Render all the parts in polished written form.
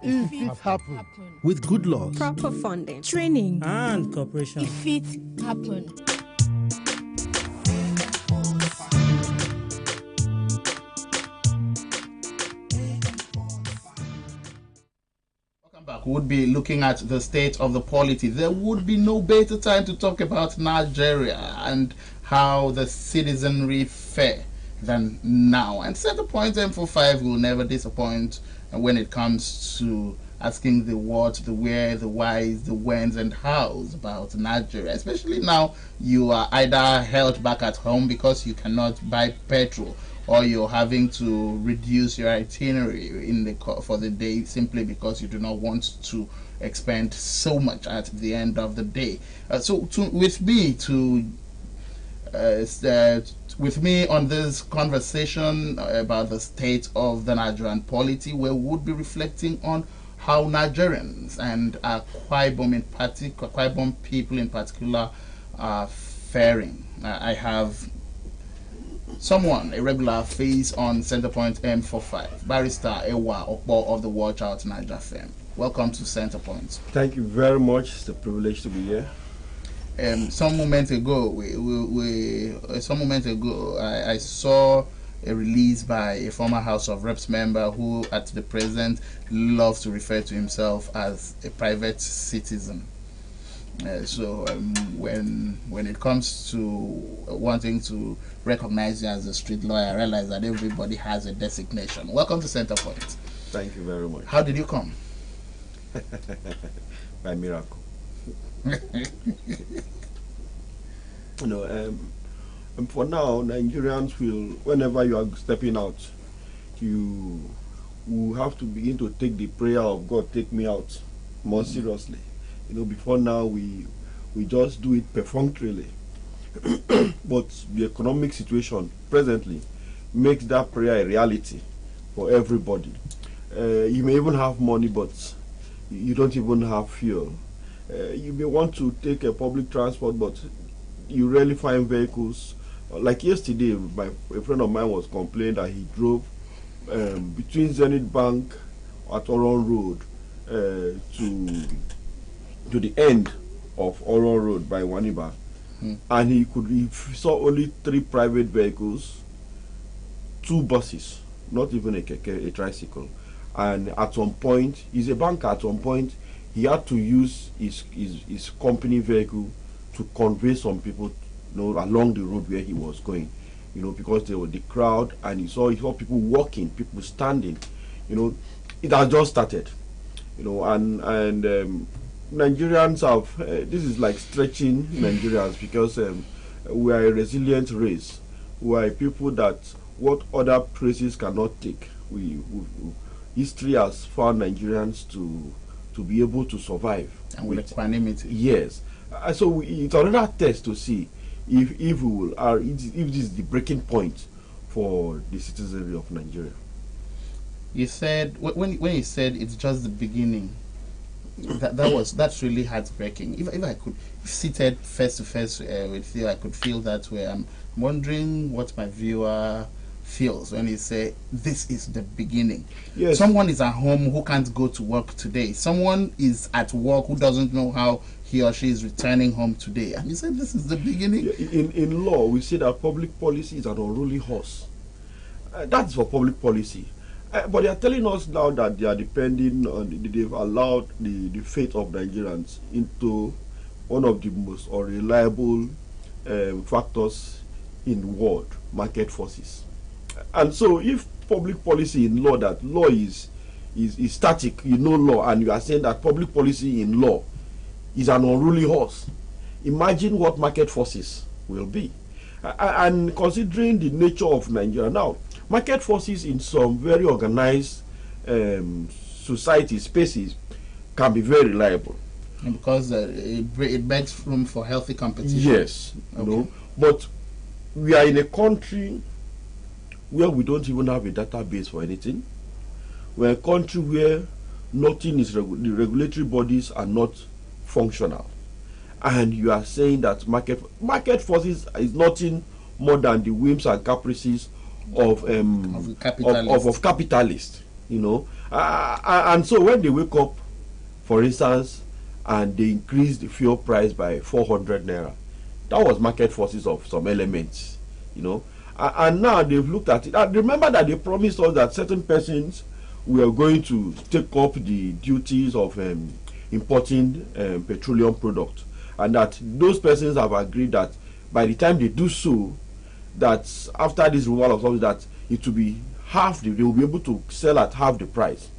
if it happen. With good laws, proper funding, training, and cooperation. If it happen. Would be looking at the state of the polity. There would be no better time to talk about Nigeria and how the citizenry fare than now. And Centerpoint M45 will never disappoint when it comes to asking the what, the where, the whys, the whens, and hows about Nigeria. Especially now you are either held back at home because you cannot buy petrol, or you're having to reduce your itinerary for the day simply because you do not want to expend so much at the end of the day. With me on this conversation about the state of the Nigerian polity, we would be reflecting on how Nigerians and Akwa Ibom people in particular are faring. I have someone, a regular face on Centerpoint M45, Barrister Ewa Okpo of the Watch Out Niger firm. Welcome to Centerpoint. Thank you very much. It's a privilege to be here. Some moment ago, I saw a release by a former House of Reps member who, at the present, loves to refer to himself as a private citizen. When it comes to wanting to recognize you as a street lawyer, I realize that everybody has a designation. Welcome to Centerpoint. Thank you very much. How did you come? By miracle. For now, Nigerians will, whenever you are stepping out, you will have to begin to take the prayer of God, take me out, more seriously. Before now we just do it perfunctorily. But the economic situation presently makes that prayer a reality for everybody. You may even have money, but you don't even have fuel. You may want to take a public transport, but you rarely find vehicles. Like yesterday, a friend of mine was complaining that he drove between Zenith Bank at Oron Road to the end of Oron Road by Waniba, and he saw only 3 private vehicles, 2 buses, not even a keke, a tricycle. And at some point, he's a banker. At some point, he had to use his company vehicle to convey some people, along the road where he was going, because there was the crowd, and he saw people walking, people standing. It has just started, and Nigerians have, this is like stretching Nigerians, because we are a resilient race. We are a people that what other places cannot take. History has found Nigerians to be able to survive. And with equanimity. Yes. So it's another test to see if this is the breaking point for the citizenry of Nigeria. You said, when you said it's just the beginning, that's really heartbreaking. If I could seated face to face with you, I could feel that way. I'm wondering what my viewer feels when you say this is the beginning. Yes. Someone is at home who can't go to work today. Someone is at work who doesn't know how he or she is returning home today. And you said this is the beginning. In law, we say that public policy is an unruly horse. That's for public policy. But they are telling us now that they are depending on, they've allowed the fate of Nigerians into one of the most unreliable factors in the world, market forces. And so if public policy in law, that law is static, law, and you are saying that public policy in law is an unruly horse, imagine what market forces will be. And considering the nature of Nigeria now, market forces in some very organized society spaces can be very reliable. And because it makes room for healthy competition. Yes. Okay. But we are in a country where we don't even have a database for anything. We're a country where nothing is, the regulatory bodies are not functional. And you are saying that market forces is nothing more than the whims and caprices of capitalists. you know. And so when they wake up, for instance, and they increase the fuel price by 400 naira, that was market forces of some elements, you know. And now they've looked at it. And remember that they promised us that certain persons were going to take up the duties of importing petroleum products, and that those persons have agreed that by the time they do so, that after this removal of something, that it will be half, they will be able to sell at half the price.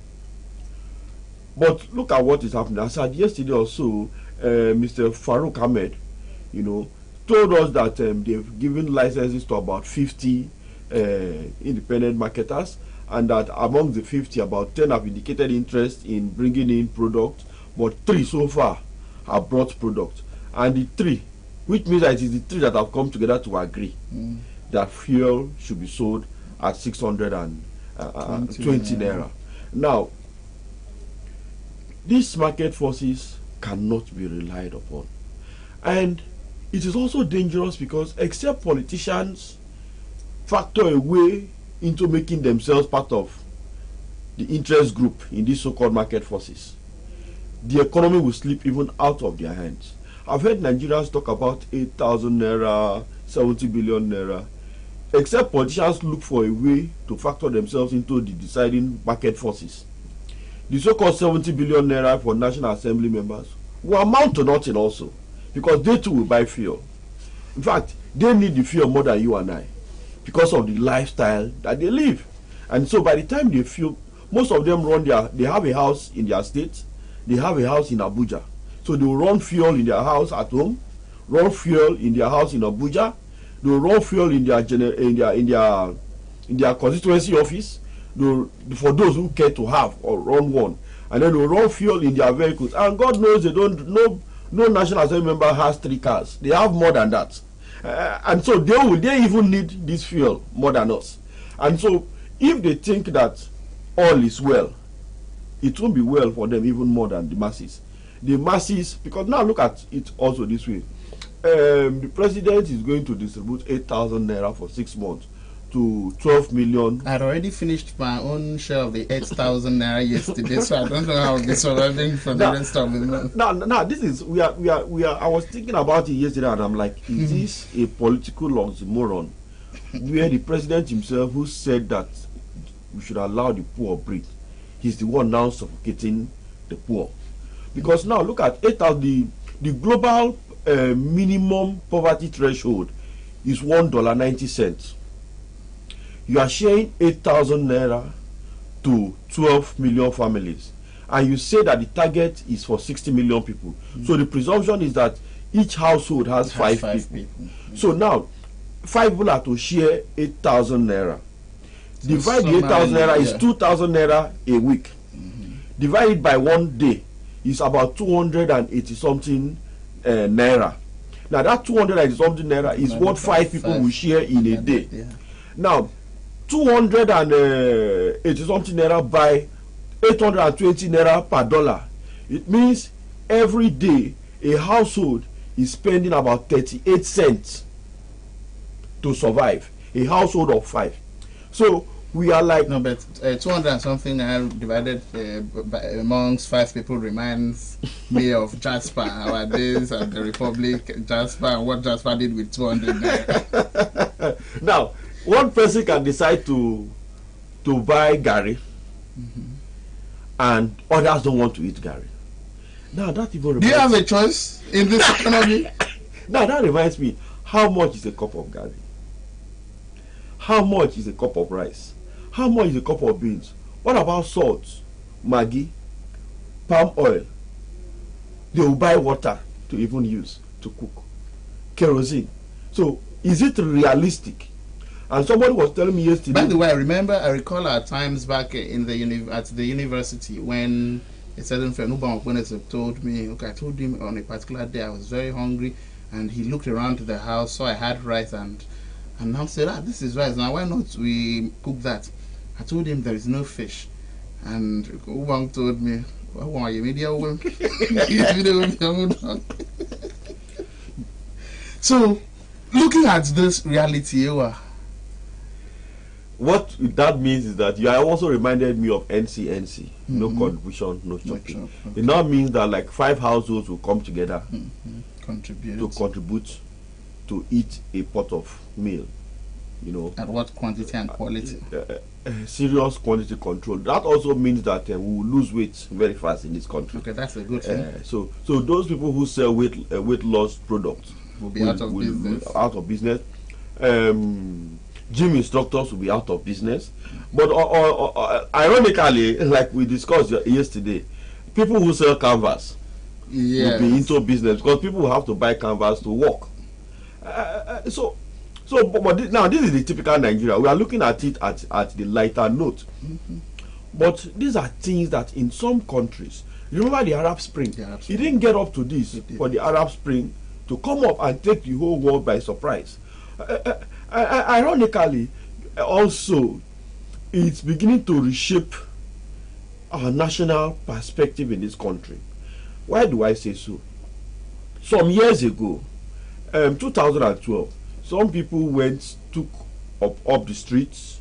But look at what is happening. I said yesterday or so, Mr. Farouk Ahmed, you know, told us that they've given licenses to about 50 independent marketers, and that among the 50, about 10 have indicated interest in bringing in products, but 3 so far have brought products. And the 3, which means that it is the 3 that have come together to agree that fuel should be sold at 620 naira. Now, these market forces cannot be relied upon. And it is also dangerous because except politicians factor a way into making themselves part of the interest group in these so-called market forces, the economy will slip even out of their hands. I've heard Nigerians talk about 8,000 naira, 70 billion naira. Except politicians look for a way to factor themselves into the deciding market forces, the so-called 70 billion naira for National Assembly members will amount to nothing also, because they too will buy fuel. In fact, they need the fuel more than you and I because of the lifestyle that they live. And so by the time they fuel, most of them they have a house in their state, they have a house in Abuja. So they will run fuel in their house at home, run fuel in their house in Abuja, they will run fuel in their constituency office, for those who care to have or run one, and then they will run fuel in their vehicles. And God knows no National Assembly member has 3 cars. They have more than that. And so they even need this fuel more than us. And so if they think that all is well, it won't be well for them even more than the masses. The masses, because now look at it also this way. The president is going to distribute 8,000 naira for 6 months to 12 million. I'd already finished my own share of the 8,000 naira yesterday, so I don't know how I'll be surviving for the rest of the month. Now, this is we are. I was thinking about it yesterday, and I'm like, is this a political oxymoron, where the president himself, who said that we should allow the poor breathe, he's the one now suffocating the poor? Because now look at 8,000. The global minimum poverty threshold is $1.90. You are sharing 8,000 naira to 12 million families, and you say that the target is for 60 million people. So the presumption is that each household has five people. So now 5 people are to share 8,000 naira. So divide the 8,000 naira is 2,000 naira a week. Divided by 1 day is about 280 something naira. Now that 280 something naira is what 5 people will share in a day. Now 280 something naira by 820 naira per dollar. It means every day a household is spending about 38 cents to survive. A household of 5. So we are like, no, but 200 and something divided amongst 5 people reminds me of Jasper, our days at the Republic, Jasper, and what Jasper did with 200. Now, one person can decide to buy Gary, and others don't want to eat Gary. Now that even do you have a choice in this economy? Now that reminds me, how much is a cup of Gary? How much is a cup of rice? How much is a cup of beans? What about salt, Maggi, palm oil? They will buy water to even use to cook, kerosene. So is it realistic? And somebody was telling me yesterday. By the way, I recall our times back in at the university when a certain friend told me, okay, I told him on a particular day I was very hungry, and he looked around the house, saw I had rice, and now said, this is rice. Now why not we cook that? I told him there is no fish, and Ubang told me, so looking at this reality, what that means is that you are also reminded me of NCNC, no contribution, no chopping. Okay. It now means that like 5 households will come together Contribute. to contribute to eat a pot of meal. You know, At what quantity and quality? serious quantity control. That also means that we will lose weight very fast in this country. Okay, that's a good thing. So those people who sell weight loss products Will be out of business. Out of business. Gym instructors will be out of business. But ironically, like we discussed yesterday, people who sell canvas will be into business because people will have to buy canvas to work. Now this is the typical Nigeria. We are looking at it at the lighter note. But these are things that in some countries, remember the Arab Spring? It didn't get up to this for the Arab Spring to come up and take the whole world by surprise. Ironically, also, it's beginning to reshape our national perspective in this country. Why do I say so? Some years ago, 2012, some people took up the streets,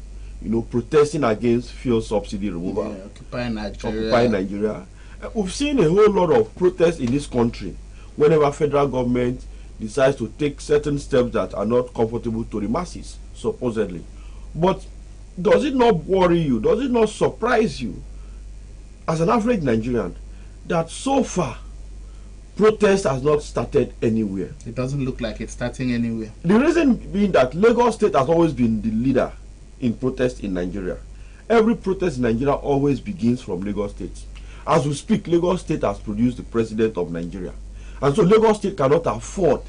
protesting against fuel subsidy removal. Occupy Nigeria. We've seen a whole lot of protests in this country whenever federal government decides to take certain steps that are not comfortable to the masses, supposedly. But does it not worry you? Does it not surprise you as an average Nigerian that so far protest has not started anywhere? It doesn't look like it's starting anywhere. The reason being that Lagos State has always been the leader in protest in Nigeria. Every protest in Nigeria always begins from Lagos State. As we speak, Lagos State has produced the president of Nigeria. And so Lagos State cannot afford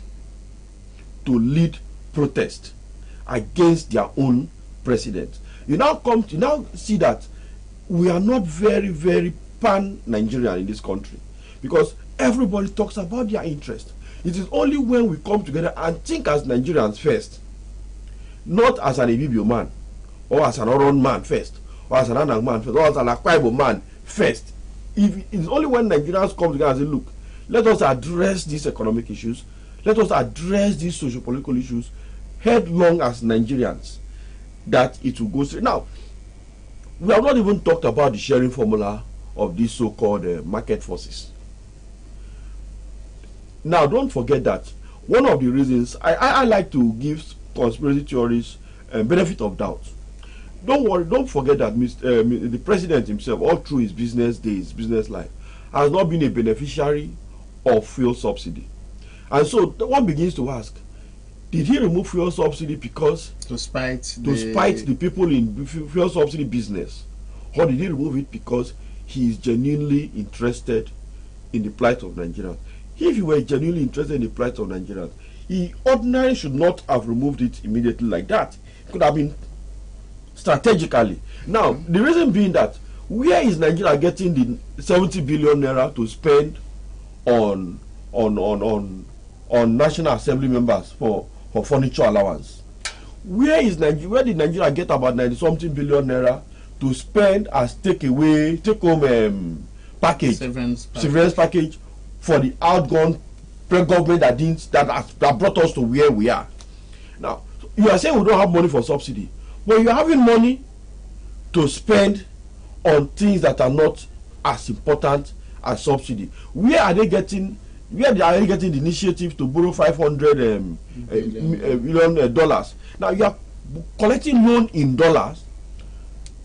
to lead protest against their own president. You now see that we are not very, very pan-Nigerian in this country because everybody talks about their interest. It is only when we come together and think as Nigerians first, not as an Ibibio man, or as an Oron man first, or as an Anang man first, or as an Akwa Ibom man first. It's only when Nigerians come together and say, look, let us address these economic issues, let us address these socio-political issues headlong as Nigerians, that it will go straight. Now, we have not even talked about the sharing formula of these so-called market forces. Now, don't forget that one of the reasons I like to give conspiracy theories benefit of doubt. Don't worry, don't forget that the president himself, all through his business days, business life, has not been a beneficiary of fuel subsidy. And so one begins to ask, did he remove fuel subsidy because to spite the people in fuel subsidy business, or did he remove it because he is genuinely interested in the plight of Nigerians? If he were genuinely interested in the plight of Nigerians, he ordinarily should not have removed it immediately like that. It could have been strategically. Now, the reason being that where is Nigeria getting the 70 billion naira to spend on National Assembly members for furniture allowance? Where did Nigeria get about 90-something billion naira to spend as take-home package, severance package for the outgone government that brought us to where we are? Now, you are saying we don't have money for subsidy, but you are having money to spend on things that are not as important as subsidy. Where are they getting the initiative to borrow $500 million dollars? Now you are collecting loan in dollars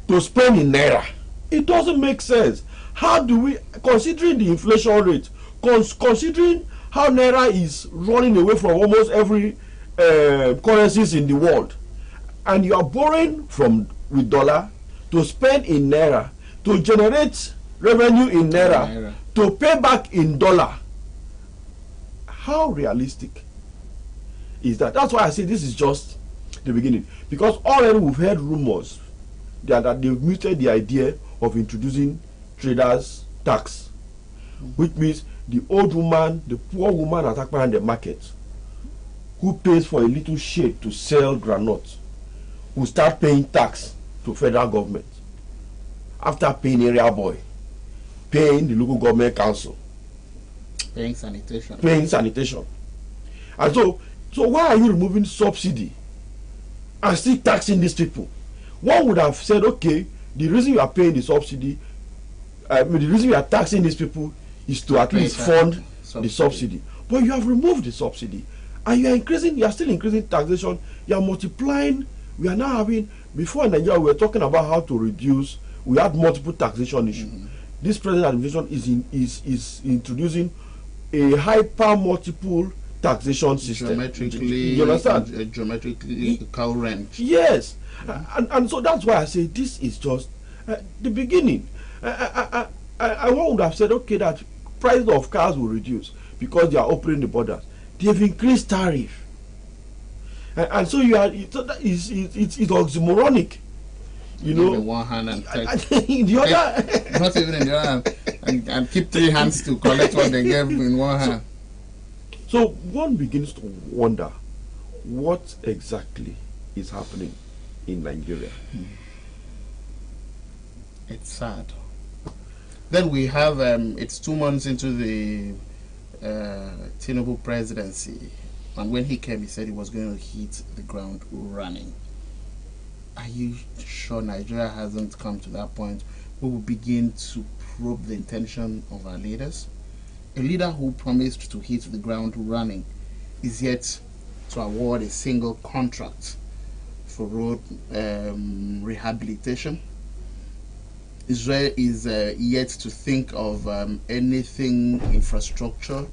to spend in naira. It doesn't make sense. How do we, considering the inflation rate, considering how naira is running away from almost every currencies in the world, and you are borrowing with dollar to spend in naira, to generate revenue in naira, to pay back in dollar? How realistic is that? That's why I say this is just the beginning, because already we've heard rumors that they've muted the idea of introducing traders tax, which means the old woman, the poor woman at Akpan market, who pays for a little shade to sell groundnuts, will start paying tax to federal government after paying area boy, paying the local government council, paying sanitation. And so why are you removing subsidy and still taxing these people? one would have said, okay, the reason you are paying the subsidy, the reason you are taxing these people is to at least fund the subsidy. But you have removed the subsidy, and you are still increasing taxation. You are multiplying. We are now having, before in Nigeria we were talking about how to reduce. We had multiple taxation issues. This present administration is introducing a hyper multiple taxation system. You understand? Geometrically current. Yes, and so that's why I say this is just the beginning. I would have said, okay, that price of cars will reduce because they are opening the borders. They have increased tariff, and so you are. So that it's oxymoronic. You know, in one hand and in the other, not even in the other hand, and keep 3 hands to collect what they gave in one hand. So one begins to wonder what exactly is happening in Nigeria. It's sad. Then we have it's 2 months into the Tinubu presidency, and when he came, he said he was going to hit the ground running. Are you sure Nigeria hasn't come to that point where we begin to probe the intention of our leaders? A leader who promised to hit the ground running is yet to award a single contract for road rehabilitation. Israel is yet to think of anything infrastructure,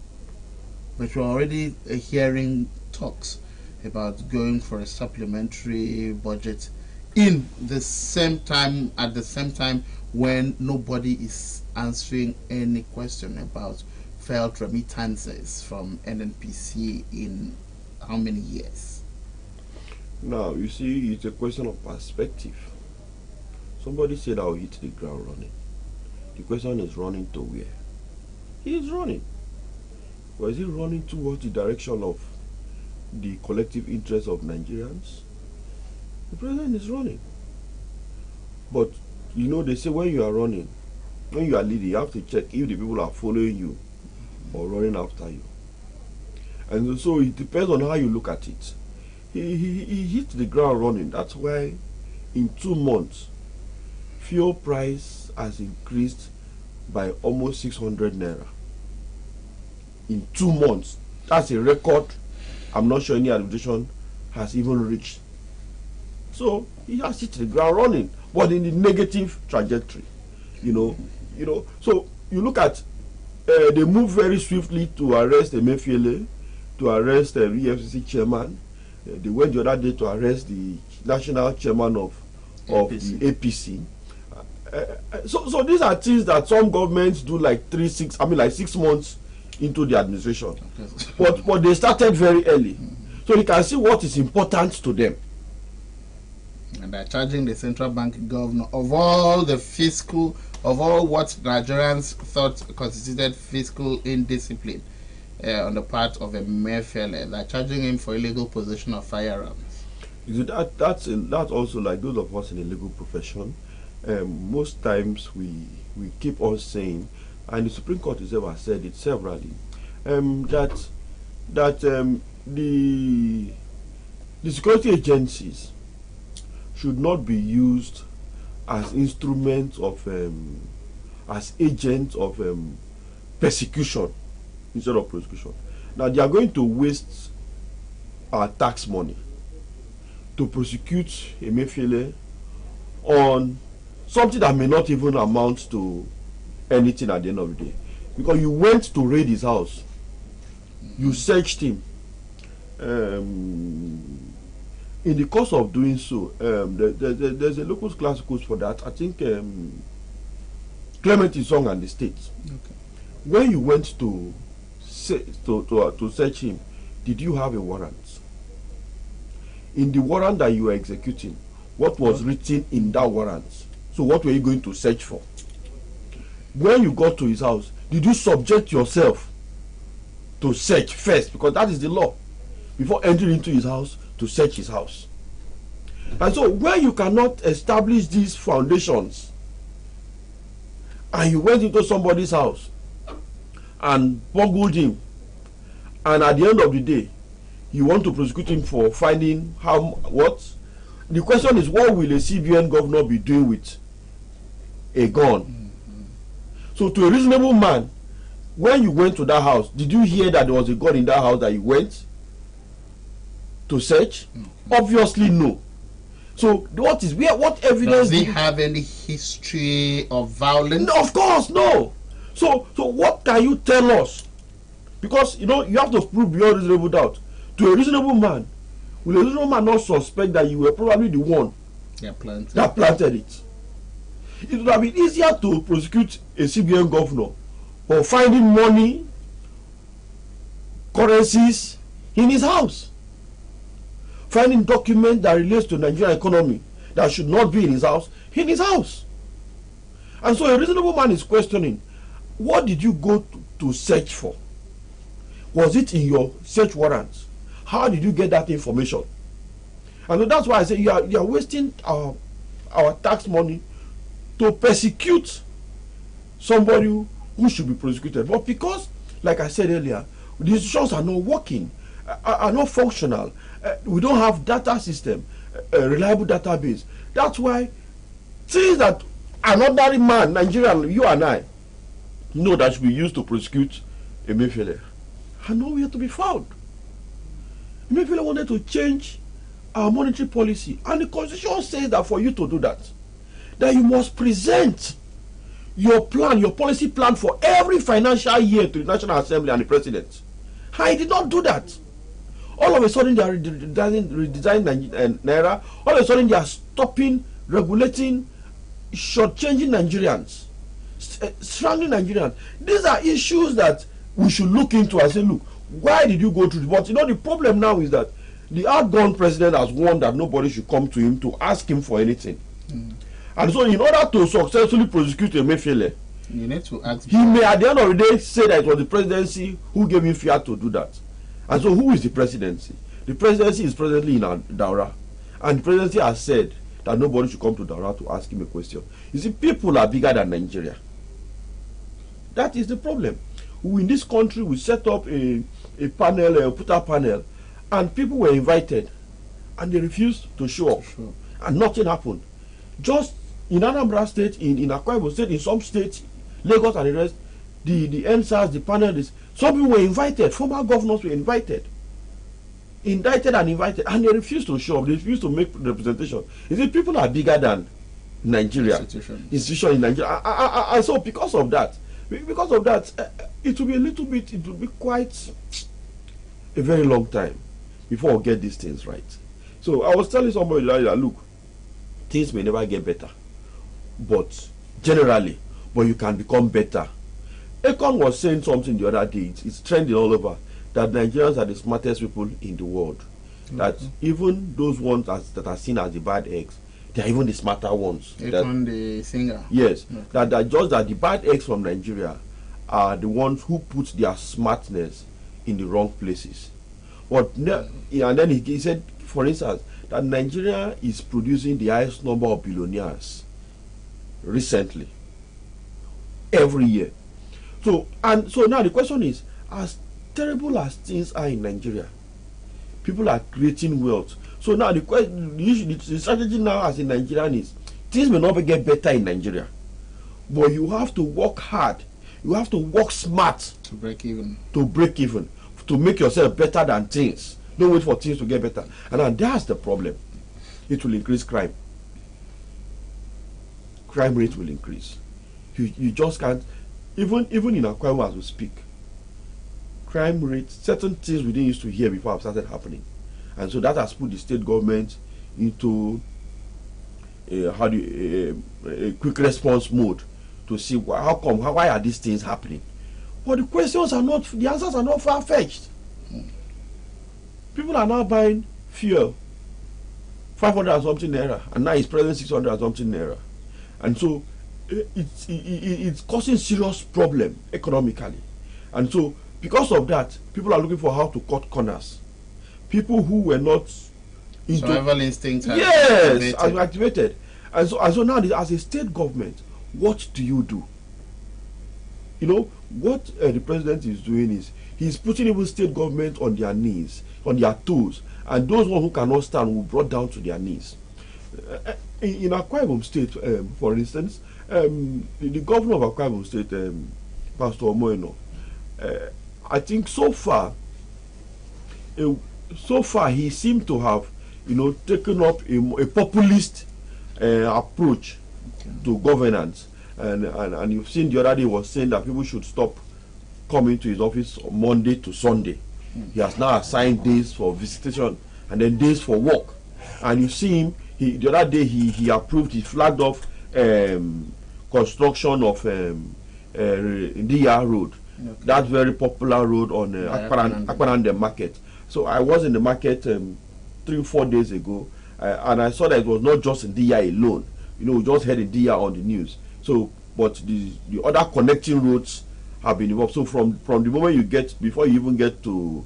but we're already hearing talks about going for a supplementary budget at the same time when nobody is answering any question about failed remittances from NNPC in how many years? Now, you see, it's a question of perspective. Somebody said I'll hit the ground running. The question is, running to where? He is running. Or is he running towards the direction of the collective interest of Nigerians? The president is running. But, you know, they say when you are running, when you are leading, you have to check if the people are following you or running after you. And so it depends on how you look at it. He hit the ground running. That's why in 2 months, fuel price has increased by almost 600 naira. In 2 months. That's a record I'm not sure any administration has even reached. So he has hit the ground running, but in the negative trajectory. You know. So you look at they move very swiftly to arrest Emefiele, to arrest the EFCC chairman. They went the other day to arrest the national chairman of APC. the APC. So these are things that some governments do like 6 months into the administration. But they started very early. So you can see what is important to them. And they're charging the central bank governor of all what Nigerians thought constituted fiscal indiscipline on the part of Emefiele. They're charging him for illegal possession of firearms. That's also like those of us in the legal profession. Most times we keep on saying, and the Supreme Court itself has said it severally, that the security agencies should not be used as instruments of as agents of persecution instead of prosecution. Now they are going to waste our tax money to prosecute Emefiele on something that may not even amount to anything at the end of the day, because you went to raid his house, you searched him. In the course of doing so, there's a locus classicus for that. I think Clement Isong and the States. Okay. When you went to search him, did you have a warrant? In the warrant that you were executing, what was written in that warrant? So what were you going to search for? When you got to his house, did you subject yourself to search first? Because that is the law. Before entering into his house, to search his house. And so when you cannot establish these foundations, and you went into somebody's house and bungled him, and at the end of the day, you want to prosecute him for finding the question is, what will a CBN governor be doing with a gun? So to a reasonable man, when you went to that house, did you hear that there was a gun in that house that you went to search? Obviously no. So what evidence? Does he have any history of violence? No, of course no. So what can you tell us? Because you have to prove beyond reasonable doubt. To a reasonable man, will a reasonable man not suspect that you were probably the one that planted it? It would have been easier to prosecute a CBN governor for finding money, currencies in his house, finding documents that relates to Nigerian economy that should not be in his house, And so a reasonable man is questioning, what did you go to search for? Was it in your search warrants? How did you get that information? And that's why I say you are wasting our tax money to persecute somebody who should be prosecuted. But because, like I said earlier, the institutions are not working, are not functional, we don't have data system, a reliable database. That's why things that an ordinary man, Nigerian, you and I, know that should be used to prosecute Emefiele are nowhere to be found. Emefiele wanted to change our monetary policy, and the constitution says that for you to do that you must present your plan, your policy plan for every financial year to the National Assembly and the President. I did not do that. All of a sudden they are redesigning Naira. All of a sudden they are stopping, regulating, shortchanging Nigerians, strangling Nigerians. These are issues that we should look into and say, look, why did you go through this? But the problem now is that the outgone president has warned that nobody should come to him to ask him for anything. And so in order to successfully prosecute Emefiele, you need to ask. He may at the end of the day say that it was the presidency who gave him fear to do that. And so who is the presidency? The presidency is presently in Daura. And the presidency has said that nobody should come to Daura to ask him a question. You see, people are bigger than Nigeria. That is the problem. In this country, we set up a panel, a Puta panel, and people were invited, and they refused to show up. Sure. And nothing happened. Just in Anambra State, in Akwa Ibom State, in some states, Lagos and the rest, the NSAS, the panelists, some people were invited, former governors were invited, indicted and invited, and they refused to show up, they refused to make representation. You see, people are bigger than Nigeria, institution in Nigeria. And so because of that, it will be it will be quite a very long time before we get these things right. So I was telling somebody that, look, things may never get better, but generally, you can become better. Akon was saying something the other day, it's trending all over, that Nigerians are the smartest people in the world. That even those ones that are seen as the bad eggs, they are even the smarter ones. Akon, the singer. Yes. That the bad eggs from Nigeria are the ones who put their smartness in the wrong places. And then he said, for instance, that Nigeria is producing the highest number of billionaires recently, every year. So now the question is, as terrible as things are in Nigeria, people are creating wealth. So now the strategy now as a Nigerian is, things may not get better in Nigeria, but you have to work hard, you have to work smart to break even, to make yourself better than things. Don't wait for things to get better. And that's the problem. It will increase crime. Crime rate will increase. You just can't, even in Akwa Ibom as we speak, crime rate, certain things we didn't used to hear before have started happening. And so that has put the state government into a quick response mode to see why are these things happening. But the answers are not far-fetched. People are now buying fuel 500 and something naira, and now it's present 600 and something naira. And so it's causing serious problem economically. And so because of that, people are looking for how to cut corners. People who were not into survival instinct has activated. And so now as a state government, what do you do? You know what the president is doing is he's putting even state government on their knees, on their toes, and those ones who cannot stand will be brought down to their knees. In Akwa Ibom State, for instance, the governor of Akwa Ibom State, Pastor Omoeno, I think so far he seemed to have, taken up a populist approach to governance, and you've seen the other day was saying that people should stop coming to his office on Monday to Sunday. He has now assigned days for visitation and then days for work. And you see him, the other day he approved, he flagged off construction of Ndiya Road, that very popular road on Akpanande Market. So I was in the market 3-4 days ago, and I saw that it was not just Ndiya alone. We just heard Ndiya on the news. So, but the other connecting roads have been involved. So from the moment you get, before you even get to,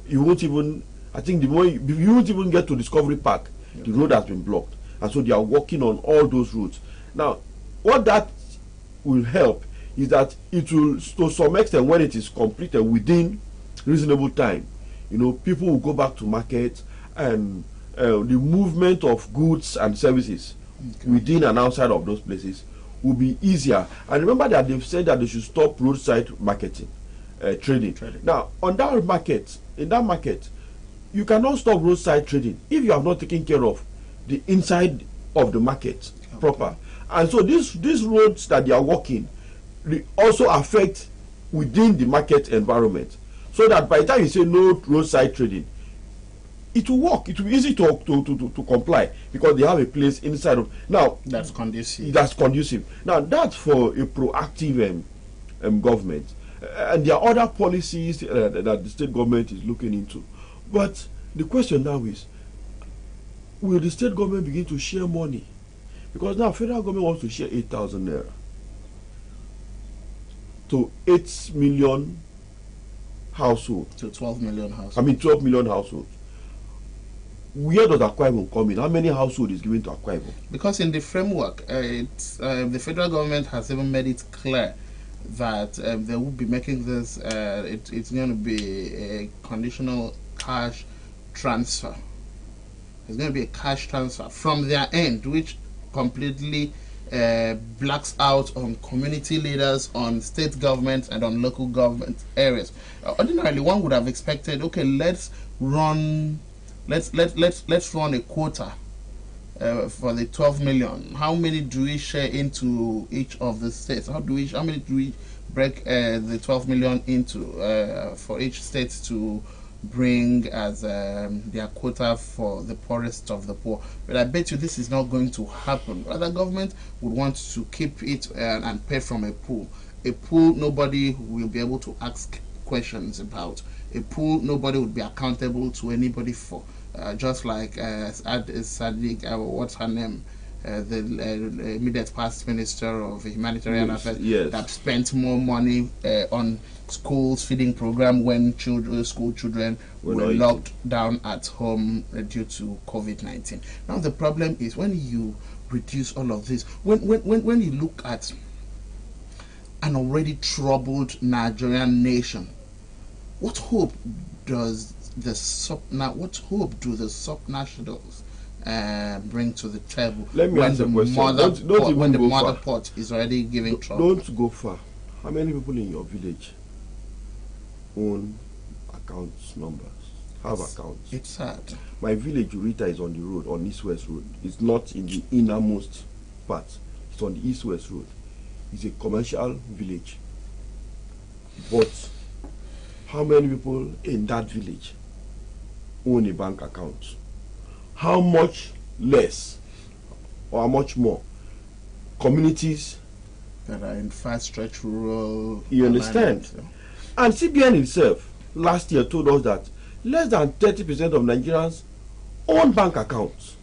you won't even get to Discovery Park, the road has been blocked. And so they are working on all those roads. Now, what that will help is that it will, to some extent, when it is completed within reasonable time, people will go back to market, and the movement of goods and services within and outside of those places will be easier. And remember that they've said that they should stop roadside marketing, trading. Now, in that market, you cannot stop roadside trading if you have not taken care of the inside of the market proper. And so these roads that they are walking, they also affect within the market environment. So that by the time you say no roadside trading, it will work. It will be easy to comply, because they have a place inside of. Now that's conducive. Now that's for a proactive government, and there are other policies that the state government is looking into. But the question now is, will the state government begin to share money? Because now federal government wants to share 8,000 naira to 8 million households. To 12 million households. I mean 12 million households. Where does Akwa Ibom come in? How many households is given to Akwa Ibom? Because in the framework, the federal government has even made it clear that they will be making this, it's going to be a conditional cash transfer. It's going to be a cash transfer from their end, which completely blacks out on community leaders, on state government, and on local government areas. Ordinarily, one would have expected, okay, let's run a quota for the 12 million. How many do we share into each of the states? How many do we break the 12 million into for each state to bring as their quota for the poorest of the poor? But I bet you this is not going to happen. Rather, government would want to keep it and pay from a pool. A pool nobody will be able to ask questions about. A pool nobody would be accountable to anybody for. Just like Sadiq, what's her name? The immediate past minister of humanitarian affairs, that spent more money on schools feeding program when school children were locked down at home due to COVID-19. Now the problem is, when you reduce all of this, when you look at an already troubled Nigerian nation, what hope do the subnationals bring to the table? Let me ask a question. When the mother pot is already giving trouble. Don't go far. How many people in your village own accounts numbers, have accounts? It's sad. My village, Urita, is on the road, on East-West Road. It's not in the innermost part. It's on the East-West Road. It's a commercial village. But how many people in that village own a bank account? How much less or how much more communities that are in far-stretched rural, you understand? So. And CBN itself last year told us that less than 30% of Nigerians own bank accounts.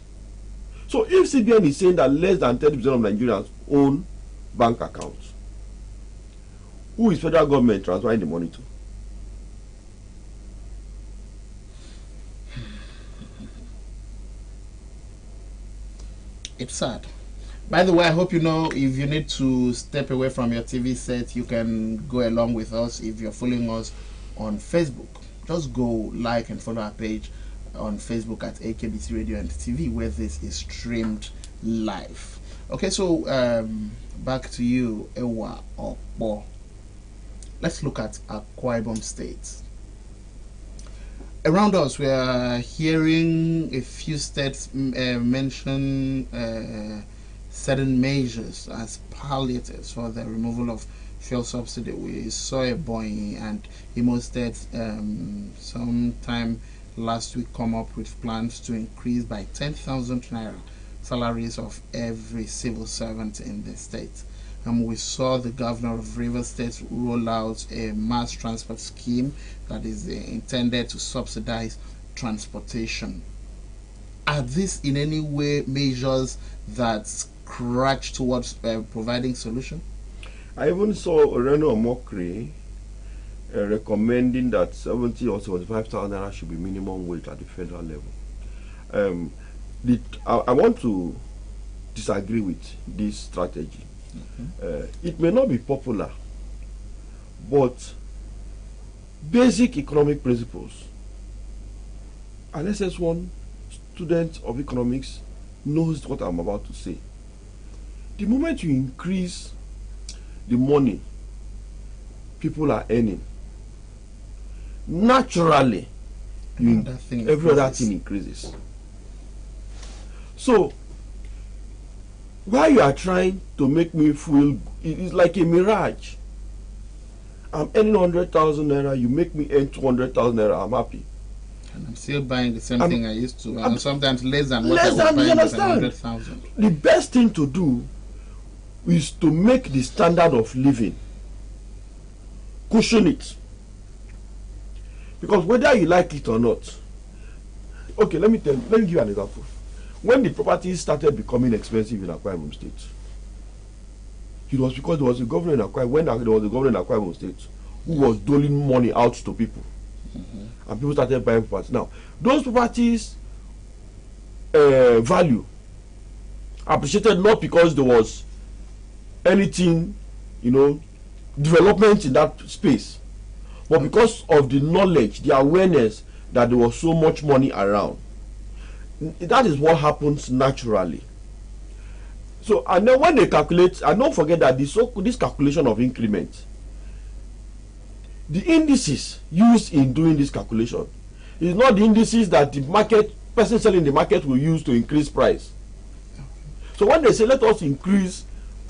So if CBN is saying that less than 30% of Nigerians own bank accounts, who is federal government transferring the money to? It's sad. By the way, I hope you know, if you need to step away from your TV set, you can go along with us if you're following us on Facebook. Just go like and follow our page on Facebook at AKBC Radio and TV, where this is streamed live. Okay, so back to you, Ewa Okpo. Let's look at Akwa Ibom State. Around us, we are hearing a few states mention certain measures as palliatives for the removal of fuel subsidy. We saw Ebonyi and Imo State sometime last week come up with plans to increase by 10,000 naira salaries of every civil servant in the state. And we saw the governor of Rivers State roll out a mass transport scheme that is intended to subsidize transportation. Are these in any way measures that scratch towards providing solution? I even saw Reno Omokri recommending that 70 or 75,000 naira should be minimum wage at the federal level. I want to disagree with this strategy. It may not be popular, but basic economic principles, an SS1 student of economics knows what I'm about to say. The moment you increase the money people are earning, naturally every other thing increases. So while you are trying to make me feel, it's like a mirage. I'm earning 100,000 naira, you make me earn 200,000 naira, I'm happy. And I'm still buying the same thing I used to, and sometimes less than what I was buying with 100,000. The best thing to do is to make the standard of living, cushion it. Because whether you like it or not, okay, let me give you an example. When the properties started becoming expensive in Akwa Ibom State, it was because there was a governor in Akwa Ibom State who was doling money out to people. And people started buying properties. Now, those properties value appreciated not because there was anything, development in that space, but because of the knowledge, the awareness that there was so much money around. That is what happens naturally. So, and then when they calculate, and don't forget that this calculation of increment, the indices used in doing this calculation is not the indices that the person selling the market will use to increase price. So when they say let us increase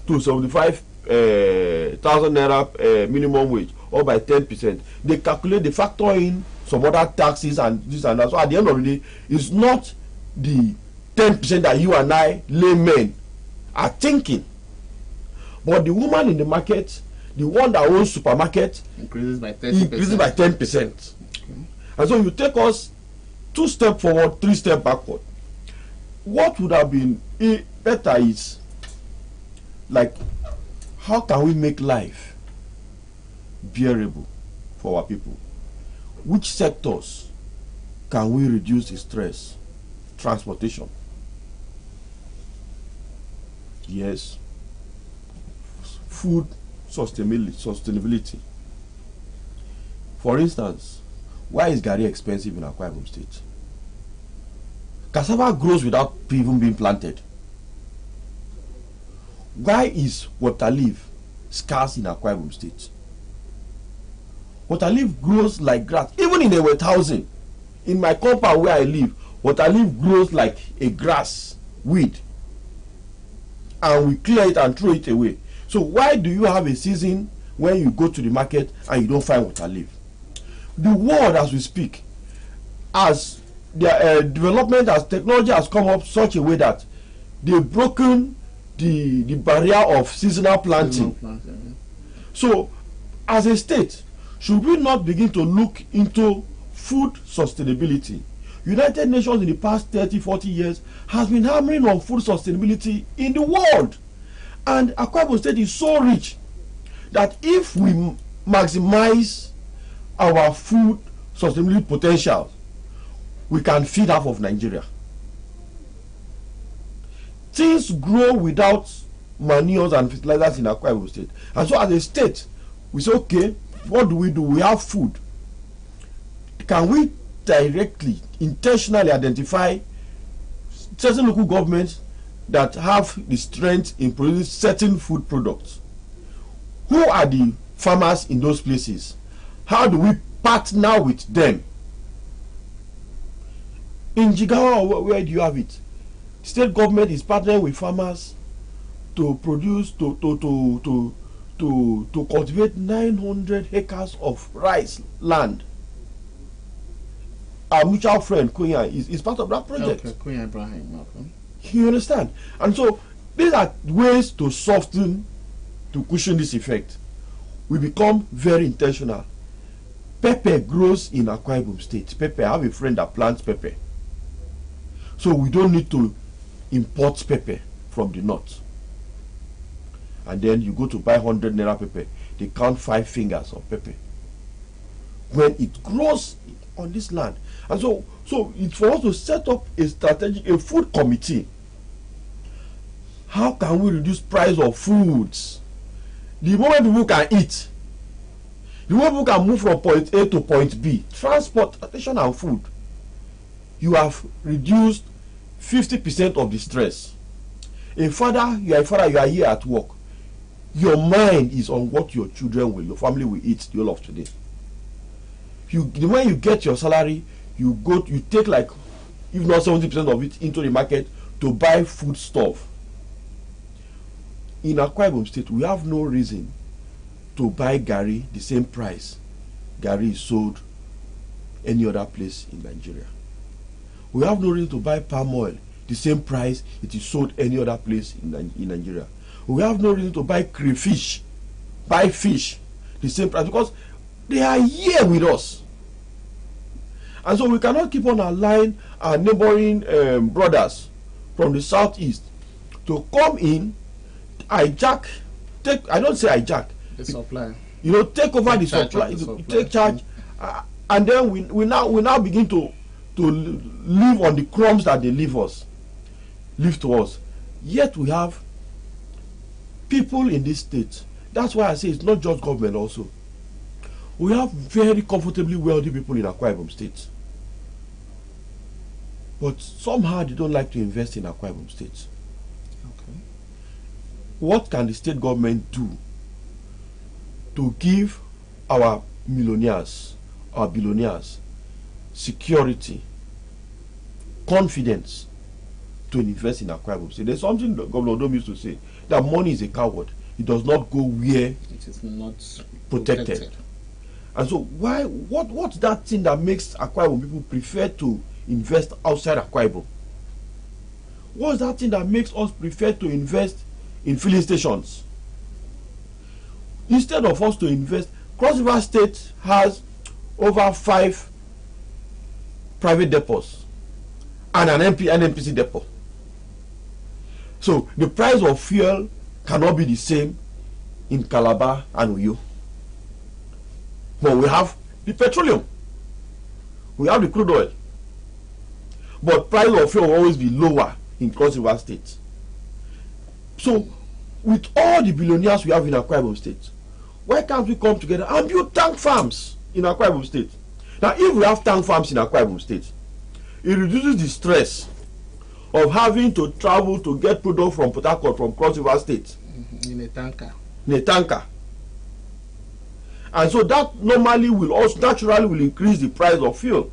to 75,000 naira minimum wage, or by 10%, they calculate, they factor in some other taxes and this and that. So at the end of the day, it's not the 10% that you and I laymen are thinking, but the woman in the market, the one that owns supermarket, increases by 30%. 10%. And so you take us 2 steps forward, 3 steps backward. What would have been better is, like, how can we make life bearable for our people? Which sectors can we reduce the stress? Transportation. Yes. Food sustainability. For instance, why is Gari expensive in Akwa Ibom State? Cassava grows without even being planted. Why is water leaf scarce in Akwa Ibom State? Water leaf grows like grass, even in a wet housing. In my compound where I live, water leaf grows like a grass weed, and we clear it and throw it away. So why do you have a season when you go to the market and you don't find water leaf? The world, as we speak, as the development, as technology has come up such a way that they've broken the barrier of seasonal planting. So as a state, should we not begin to look into food sustainability? United Nations in the past 30-40 years has been hammering on food sustainability in the world, and Akwa Ibom State is so rich that if we maximize our food sustainability potential, we can feed half of Nigeria. Things grow without manures and fertilizers in Akwa Ibom State, and so as a state we say, okay, what do? We have food. Can we directly, intentionally identify certain local governments that have the strength in producing certain food products. Who are the farmers in those places? How do we partner with them? In Jigawa, where do you have it? State government is partnering with farmers to produce, to cultivate 900 acres of rice land. Our mutual friend Kunya is part of that project. Okay, Kunya Ibrahim. Okay. You understand? And so these are ways to soften, to cushion this effect. We become very intentional. Pepper grows in Akwa Ibom State. Pepper, I have a friend that plants pepper. So we don't need to import pepper from the north. And then you go to buy 100 naira pepper, they count 5 fingers of pepper. When it grows on this land. And so it's for us to set up a food committee. How can we reduce price of foods? The moment people can eat, the moment people can move from point A to point B, transportation and food, you have reduced 50% of the stress. You are here at work. Your mind is on what your family will eat the whole of today. When you get your salary, you take like, if not 70% of it into the market to buy food stuff. In Akwa Ibom State, we have no reason to buy Gari the same price Gari is sold any other place in Nigeria. We have no reason to buy palm oil the same price it is sold any other place in Nigeria. We have no reason to buy crayfish, fish the same price, because they are here with us. And so we cannot keep on allowing our neighboring brothers from the southeast to come in, I don't say hijack. The supply. Take over the supply, take charge, and then we now begin to live on the crumbs that they leave to us. Yet we have people in this state. That's why I say it's not just government also. We have very comfortably wealthy people in Akwa Ibom State. But somehow they don't like to invest in Akwa Ibom State. Okay. What can the state government do to give our millionaires, our billionaires, security, confidence to invest in Akwa Ibom State? There's something Governor Odom used to say, that money is a coward. It does not go where it is not protected. And so what's that thing that makes Akwa Ibom people prefer to invest outside Akwa Ibom? What's that thing that makes us prefer to invest in filling stations? Instead of us to invest, Cross River State has over 5 private depots and an NNPC depot. So the price of fuel cannot be the same in Calabar and Uyo. But we have the petroleum, we have the crude oil, but price of fuel will always be lower in Cross River State. So with all the billionaires we have in Akwa Ibom State, why can't we come together and build tank farms in Akwa Ibom State? Now, if we have tank farms in Akwa Ibom State, it reduces the stress of having to travel to get product from Port Harcourt, from Cross River State. In a tanker. And so that naturally will increase the price of fuel.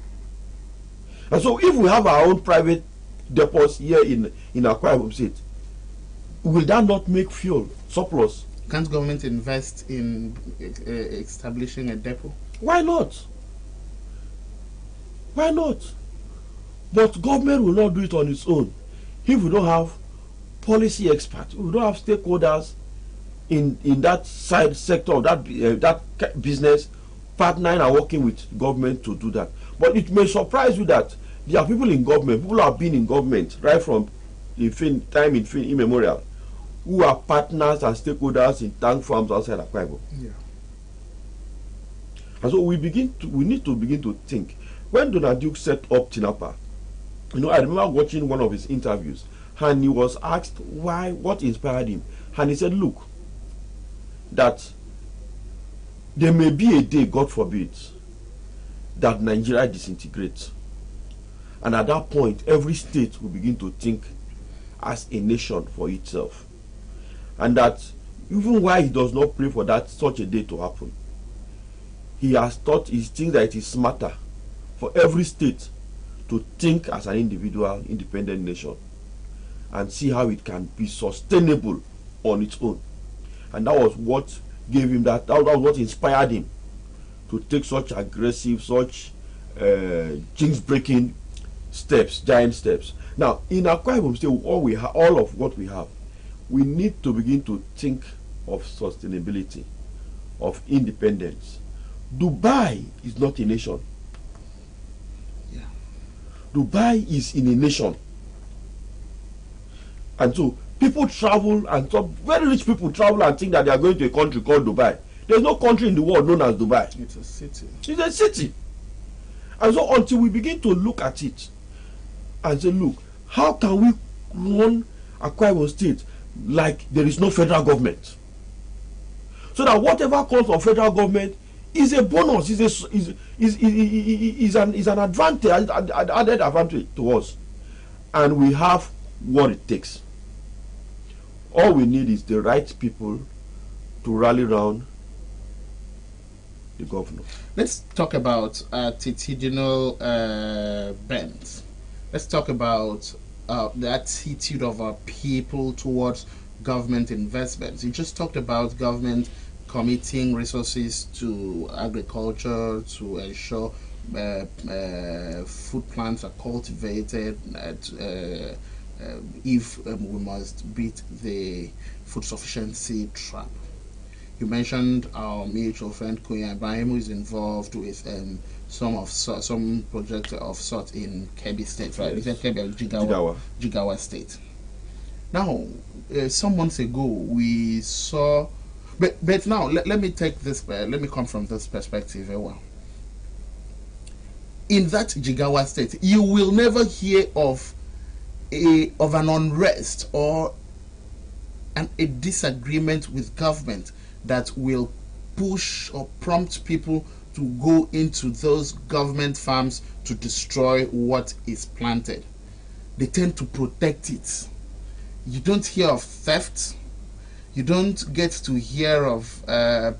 And so if we have our own private depots here in Akwa Ibom State, will that not make fuel surplus? Can't government invest in establishing a depot? Why not? But government will not do it on its own if we don't have policy experts, if we don't have stakeholders in that side sector of that business partnering and working with government to do that. But it may surprise you that there are people in government, people who have been in government right from time immemorial, who are partners and stakeholders in tank farms outside Akwa Ibom. Yeah. And so we need to begin to think. When Donald Duke set up TINAPA, I remember watching one of his interviews, and he was asked what inspired him, and he said, look, that there may be a day, God forbid, that Nigeria disintegrates. And at that point, every state will begin to think as a nation for itself. And that even while he does not pray for that such a day to happen, he thinks that it is smarter for every state to think as an individual, independent nation and see how it can be sustainable on its own. And that was what gave him that was what inspired him to take such aggressive, such jinx-breaking steps, giant steps. Now, in Akwa Ibom State, all of what we have, we need to begin to think of sustainability, of independence. Dubai is not a nation. Yeah. Dubai is in a nation. And so people travel, and some very rich people travel and think that they are going to a country called Dubai. There's no country in the world known as Dubai. It's a city. It's a city. And so until we begin to look at it and say, look, how can we run Akwa Ibom State like there is no federal government? So that whatever comes from federal government is a bonus, is an advantage, added advantage to us. And we have what it takes. All we need is the right people to rally around the governor. Let's talk about attitudinal bent. Let's talk about the attitude of our people towards government investments. You just talked about government committing resources to agriculture to ensure food plants are cultivated. If we must beat the food sufficiency trap. You mentioned our mutual friend Kuya Ibrahim, who is involved with some project of sort in Kebbi State, right? Yes. Is that Kebbi? Jigawa State. Now, some months ago, we saw, but now let me take this. Let me come from this perspective. In that Jigawa State, you will never hear of an unrest or a disagreement with government that will push or prompt people to go into those government farms to destroy what is planted. They tend to protect it. You don't hear of theft. You don't get to hear of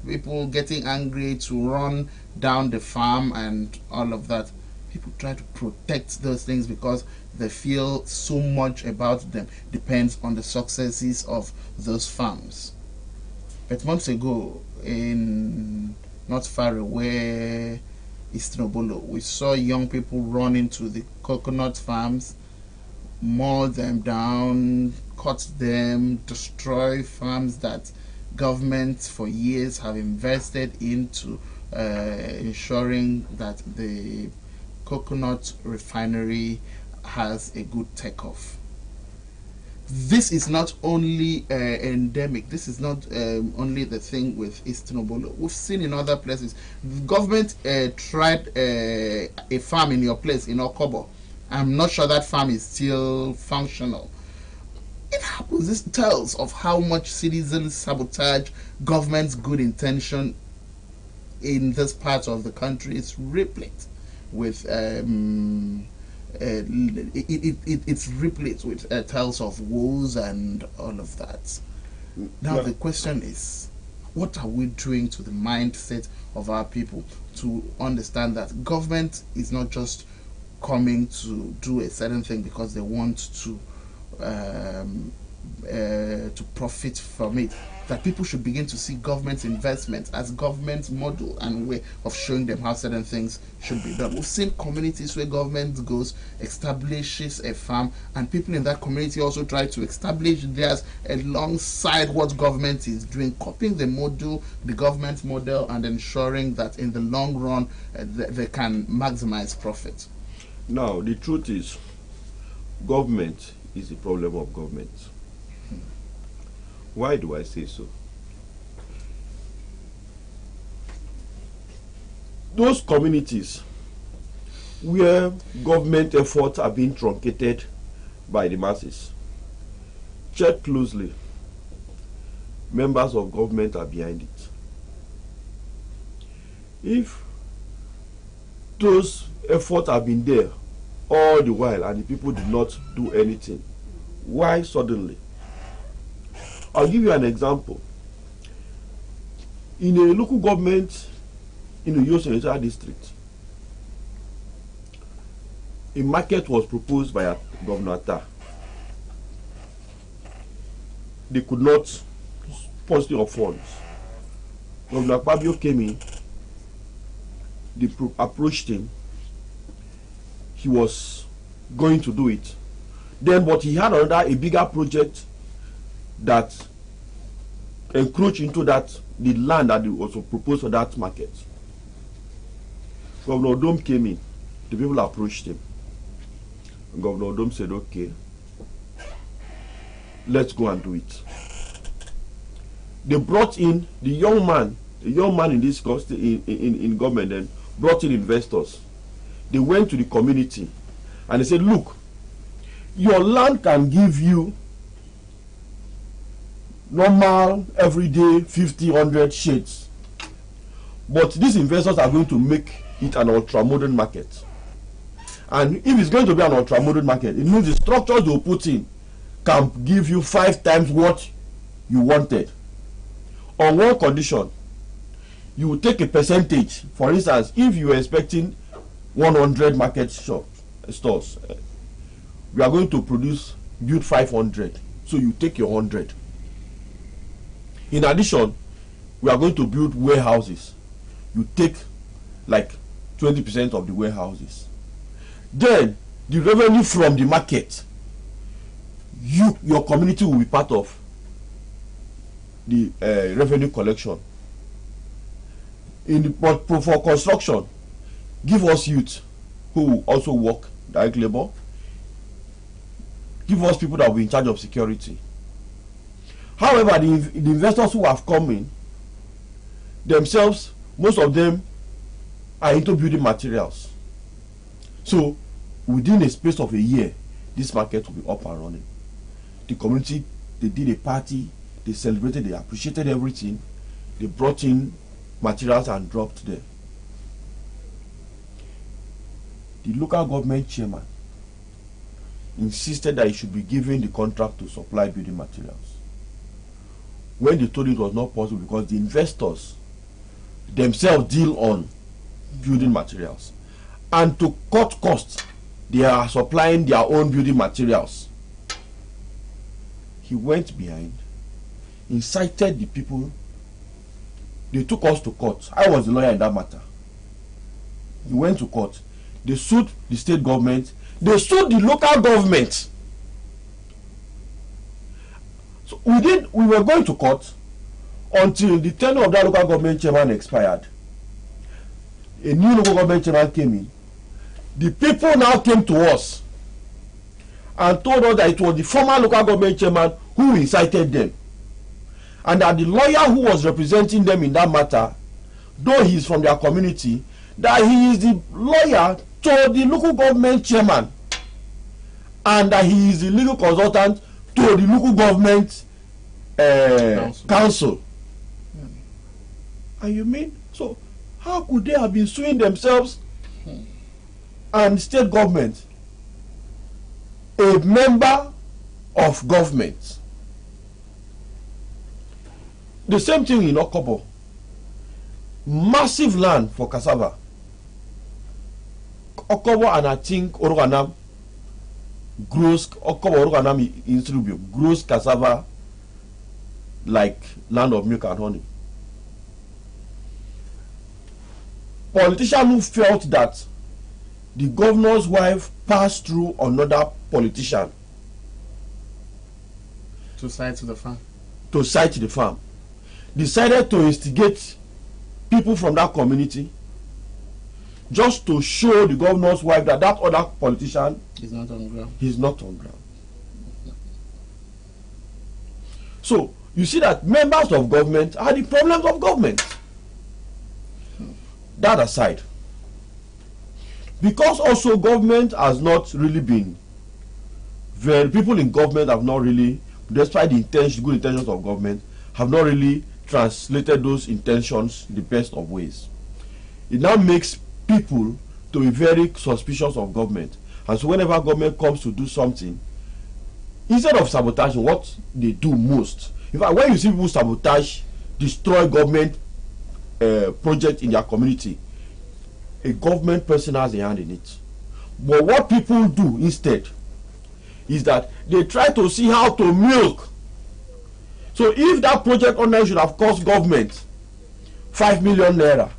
people getting angry to run down the farm and all of that. People try to protect those things because they feel so much about them depends on the successes of those farms. But months ago, in not far away Eastern Obolo, we saw young people run into the coconut farms, mow them down, cut them, destroy farms that governments for years have invested into ensuring that the coconut refinery has a good takeoff. This is not only endemic. This is not only the thing with Eastern Obolo. We've seen in other places. The government tried a farm in your place in Okobo. I'm not sure that farm is still functional. It happens. This tells of how much citizens sabotage government's good intention in this part of the country. It's replete with it's replete with tales of woes and all of that. Now the question is, what are we doing to the mindset of our people to understand that government is not just coming to do a certain thing because they want to profit from it? That people should begin to see government investment as government's model and way of showing them how certain things should be done. We've seen communities where government goes, establishes a farm, and people in that community also try to establish theirs alongside what government is doing, copying the model, the government model, and ensuring that in the long run they can maximize profit. Now, the truth is, government is the problem of government. Why do I say so? Those communities where government efforts are being truncated by the masses, check closely. Members of government are behind it. If those efforts have been there all the while and the people did not do anything, why suddenly? I'll give you an example. In a local government in the Uyo Senatorial District, a market was proposed by Governor Atta. They could not sponsor of funds. Governor Akpabio came in, they approached him. He was going to do it. Then, but he had a bigger project that encroached into the land that was proposed for that market. Governor Odom came in. The people approached him. And Governor Odom said, okay, let's go and do it. They brought in the young man in this in government, then brought in investors. They went to the community and they said, look, your land can give you normal everyday 50, 100 shades, but these investors are going to make it an ultra-modern market. And if it's going to be an ultra-modern market, it means the structures you put in can give you 5 times what you wanted. On one condition, you will take a percentage. For instance, if you are expecting 100 market stores, we are going to build 500, so you take your 100. In addition, we are going to build warehouses. You take like 20% of the warehouses. Then the revenue from the market, your community will be part of the revenue collection. But for construction, give us youth who will also work direct labor. Give us people that will be in charge of security. However, the investors who have come in themselves, most of them are into building materials. So within a space of a year, this market will be up and running. The community, they did a party, they celebrated, they appreciated everything. They brought in materials and dropped them. The local government chairman insisted that he should be given the contract to supply building materials, when they told him it was not possible because the investors themselves deal on building materials, and to cut costs they are supplying their own building materials. He went behind, incited the people. They took us to court. I was the lawyer in that matter. He went to court. They sued the state government. They sued the local government. So we were going to court until the tenure of that local government chairman expired. A new local government chairman came in. The people now came to us and told us that it was the former local government chairman who incited them, and that the lawyer who was representing them in that matter, though he is from their community, that he is the lawyer to the local government chairman, and that he is the legal consultant to the local government council. And you mean, so how could they have been suing themselves and state government, a member of government? The same thing in Okobo. Massive land for cassava. Okobo and I think Oroganam grows, Okobo Oroganam in Srubio grows cassava like land of milk and honey. Politician who felt that the governor's wife passed through another politician to side to the farm. To side to the farm, decided to instigate people from that community just to show the governor's wife that that other politician is not on ground. He's not on ground. So you see that members of government are the problems of government. That aside, because also government has not really been very, people in government have not really, despite the good intentions of government, have not really translated those intentions in the best of ways. It now makes people to be very suspicious of government. And so whenever government comes to do something, instead of sabotaging, what they do most, in fact, when you see people sabotage, destroy government project in their community, a government person has a hand in it. But what people do instead is that they try to see how to milk. So if that project online should have cost government 5 million naira,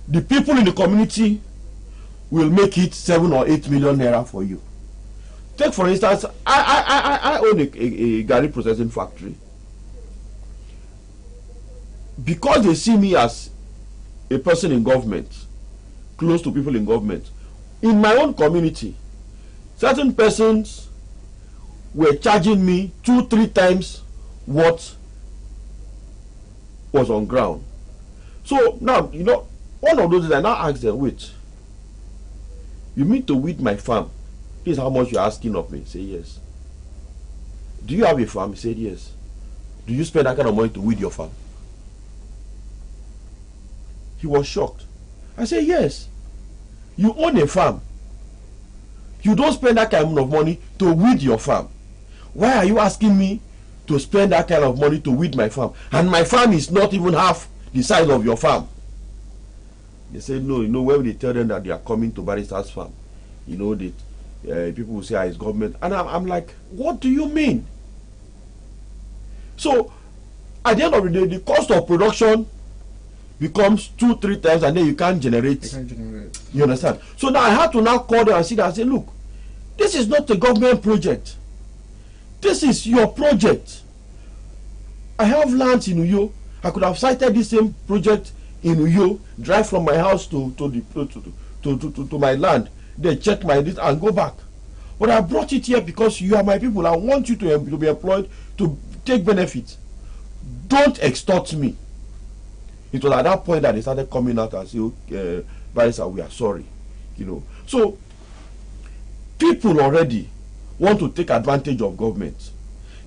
the people in the community will make it 7 or 8 million naira for you. Take for instance, I own a Gari processing factory. Because they see me as a person in government, close to people in government, in my own community, certain persons were charging me 2-3 times what was on ground. So now, you know, one of those days I now ask them, wait, you mean to weed my farm? This is how much you're asking of me. Say yes. Do you have a farm? He said yes. Do you spend that kind of money to weed your farm? He was shocked. I said yes. You own a farm. You don't spend that kind of money to weed your farm. Why are you asking me to spend that kind of money to weed my farm? And my farm is not even half the size of your farm. They said no. You know, when they tell them that they are coming to Barrister's farm, you know, that people will say it's government. And I'm like, what do you mean? So at the end of the day, the cost of production becomes 2-3 times, and then you can't generate. You understand? So now I had to now call them and see that and say, look, this is not a government project. This is your project. I have lands in Uyo. I could have cited this same project in Uyo, drive from my house to my land, then check my list and go back. But I brought it here because you are my people. I want you to be employed to take benefit. Don't extort me. It was at that point that they started coming out and saying, okay, Barrister, we are sorry. You know. So people already want to take advantage of government.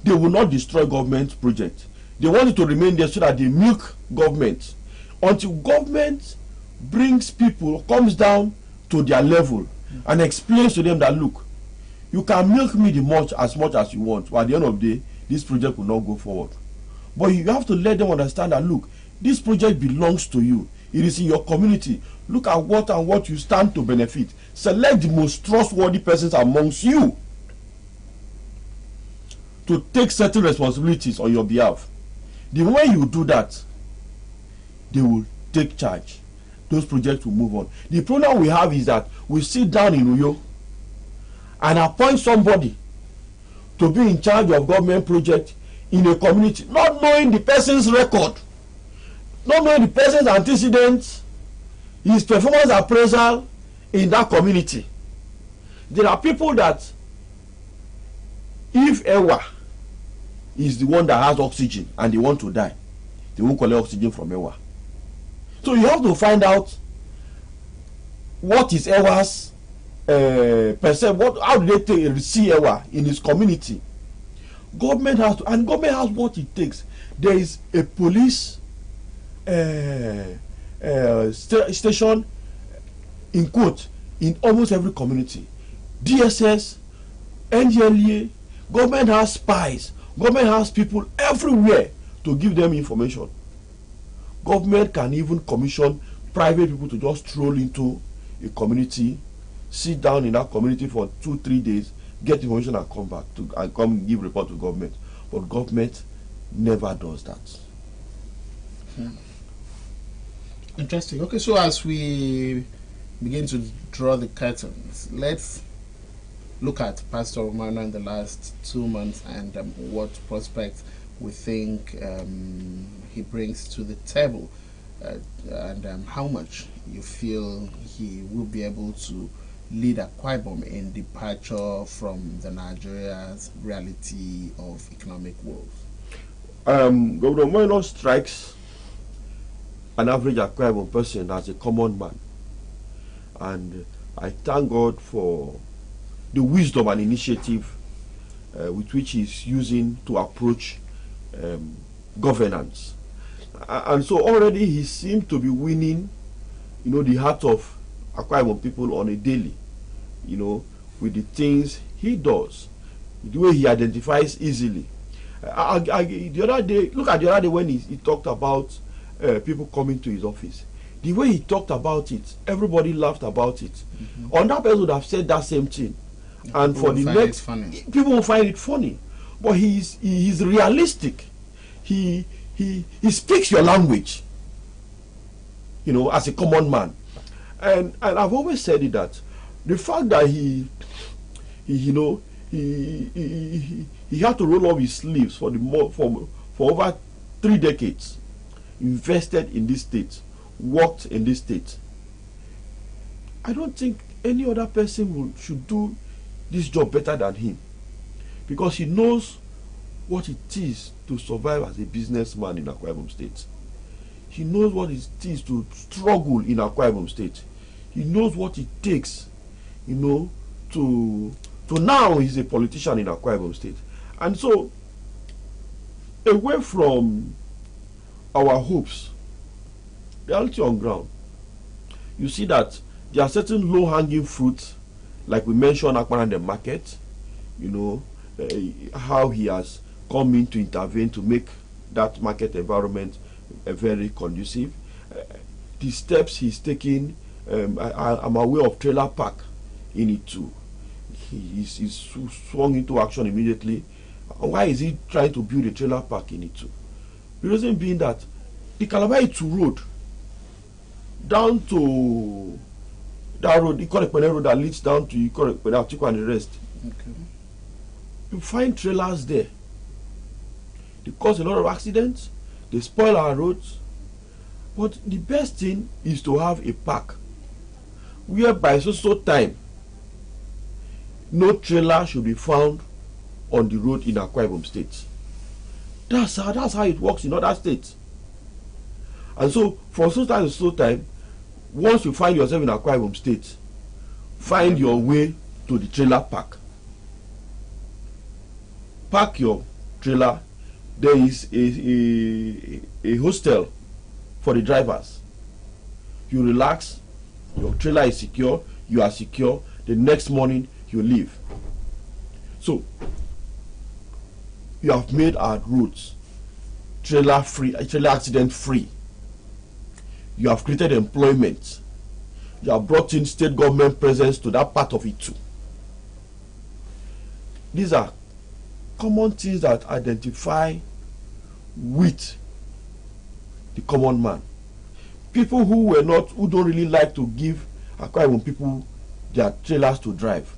They will not destroy government project. They want it to remain there so that they milk government. Until government brings people, comes down to their level and explains to them that, look, you can milk me as much as you want, but at the end of the day, this project will not go forward. But you have to let them understand that, look, this project belongs to you. It is in your community. Look at what you stand to benefit. Select the most trustworthy persons amongst you to take certain responsibilities on your behalf. The way you do that, they will take charge. Those projects will move on. The problem we have is that we sit down in Uyo and appoint somebody to be in charge of government project in a community, not knowing the person's record, not knowing the person's antecedents, his performance appraisal in that community. There are people that, if Ewa is the one that has oxygen and they want to die, they won't collect oxygen from Ewa. So you have to find out what is Ewa's percent. How do they see Ewa in his community? Government has to, and government has what it takes. There is a police station, in quote, in almost every community. DSS, NGLEA, government has spies. Government has people everywhere to give them information. Government can even commission private people to just stroll into a community, sit down in that community for 2-3 days, get information and come back and come give report to government. But government never does that. Interesting. Okay, so as we begin to draw the curtains, let's look at Pastor Romano in the last 2 months and what prospects we think he brings to the table, and how much you feel he will be able to lead Akwa Ibom in departure from the Nigeria's reality of economic woes. Governor Moino strikes an average Akwa Ibom person as a common man, and I thank God for the wisdom and initiative with which he's using to approach governance. And so already he seemed to be winning, you know, the heart of Akwa Ibom people on a daily, you know, with the things he does, the way he identifies easily. The other day, look at the other day when he talked about people coming to his office. The way he talked about it, everybody laughed about it. Another person would have said that same thing, and People for the will find next, it funny. people will find it funny. But he's realistic. He speaks your language, you know, as a common man. And I've always said it, that the fact that he had to roll up his sleeves for over 3 decades, invested in this state, worked in this state. I don't think any other person should do this job better than him, because he knows what it is to survive as a businessman in Akwa Ibom State. He knows what it is to struggle in Akwa Ibom State. He knows what it takes, you know, to now he's a politician in Akwa Ibom State. And so, away from our hopes, reality on ground, you see that there are certain low-hanging fruits, like we mentioned, Akparandem Market, you know, how he has come in to intervene to make that market environment very conducive. The steps he's taking, I'm aware of trailer park in it too. He's swung into action immediately. Why is he trying to build a trailer park in it too? The reason being that the Calabar-Itu road down to that road, the Ikorekpene road that leads down to Ikorekpene, Atiku and the rest, Okay. you find trailers there. They cause a lot of accidents, they spoil our roads. But the best thing is to have a park where by so time no trailer should be found on the road in Akwa Ibom State. That's how it works in other states. And so for so time, once you find yourself in Akwa Ibom State, find your way to the trailer park. Park your trailer. There is a hostel for the drivers. You relax, your trailer is secure, you are secure. The next morning you leave. So you have made our roads trailer accident free. You have created employment. You have brought in state government presence to that part of it too. These are common things that identify with the common man. People who don't really like to give Akwa Ibom people their trailers to drive.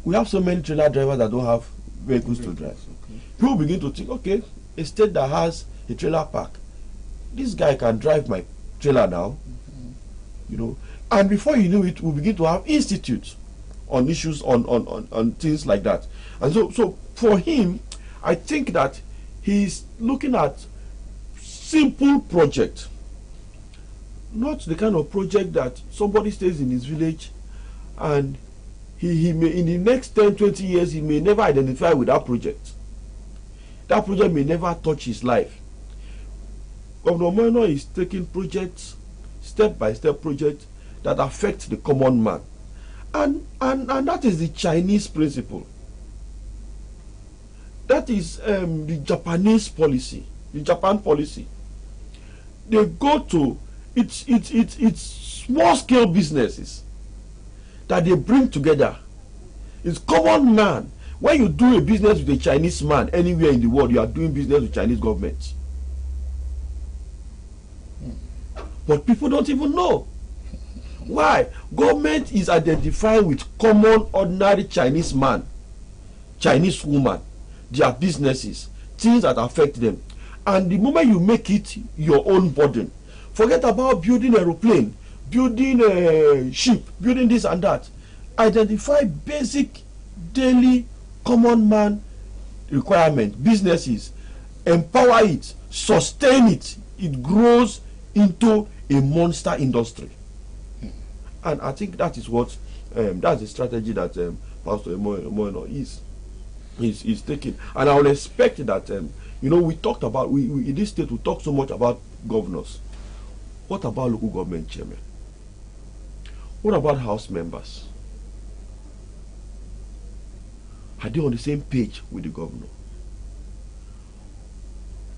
We have so many trailer drivers that don't have vehicles to drive. Okay. People begin to think, okay, a state that has a trailer park, this guy can drive my trailer now, you know. And before you know it, we begin to have institutes on issues on things like that. And so for him, I think that he's looking at simple project, not the kind of project that somebody stays in his village and he may, in the next 10-20 years, he may never identify with that project. That project may never touch his life. Governor Moino is taking projects, step-by-step projects that affect the common man. And that is the Chinese principle. That is the Japanese policy, the Japan policy. They go to it's small-scale businesses that they bring together. It's common man. When you do a business with a Chinese man anywhere in the world, you are doing business with Chinese government. But people don't even know. Why? Government is identifying with common, ordinary Chinese man, Chinese woman, their businesses, things that affect them. And the moment you make it your own burden, forget about building an aeroplane, building a ship, building this and that. Identify basic, daily, common man requirement, businesses, empower it, sustain it. It grows into a monster industry. And I think that is what that's the strategy that Pastor Moino is taking. And I will expect that you know, we talked about we in this state we talk so much about governors. What about local government chairmen? What about house members? Are they on the same page with the governor?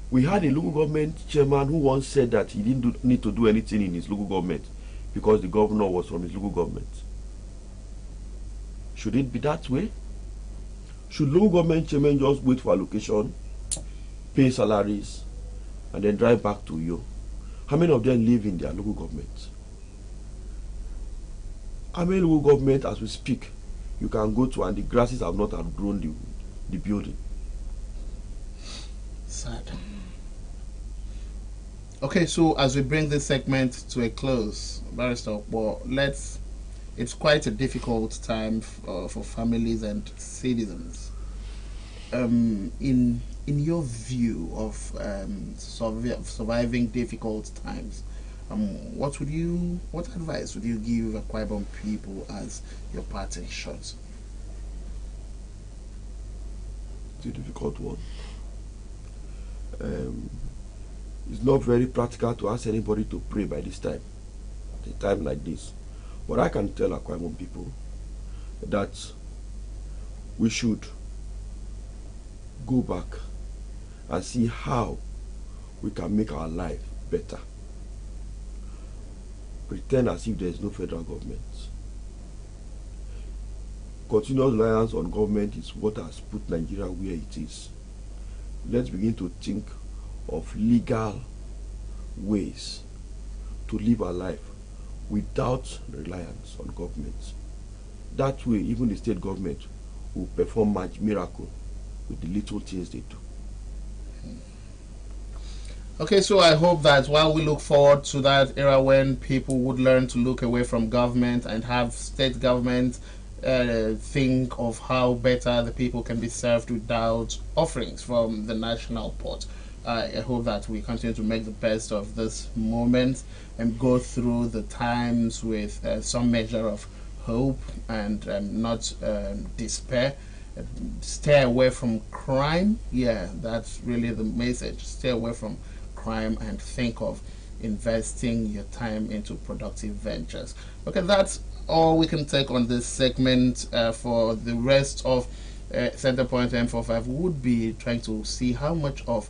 We had a local government chairman who once said that he didn't need to do anything in his local government because the governor was from his local government. Should it be that way? Should local government chairmen just wait for allocation, pay salaries, and then drive back to you? How many of them live in their local government? How many local government, as we speak, you can go to and the grasses have not outgrown the building? Sad. Okay, so as we bring this segment to a close, Barrister, well, it's quite a difficult time for families and citizens. In your view of surviving difficult times, what advice would you give Akwa Ibom people as your parting shot? It's a difficult one. It's not very practical to ask anybody to pray by this time, at a time like this. But I can tell Akwa Ibom people that we should go back and see how we can make our life better. Pretend as if there is no federal government. Continuous reliance on government is what has put Nigeria where it is. Let's begin to think of legal ways to live our life without reliance on government. That way, even the state government will perform miracle with the little things they do. Okay, so I hope that while we look forward to that era when people would learn to look away from government and have state government think of how better the people can be served without offerings from the national pot. I hope that we continue to make the best of this moment and go through the times with some measure of hope and not despair. Stay away from crime. Yeah, that's really the message. Stay away from crime and think of investing your time into productive ventures. Okay, that's all we can take on this segment. For the rest of Centerpoint M45, would be trying to see how much of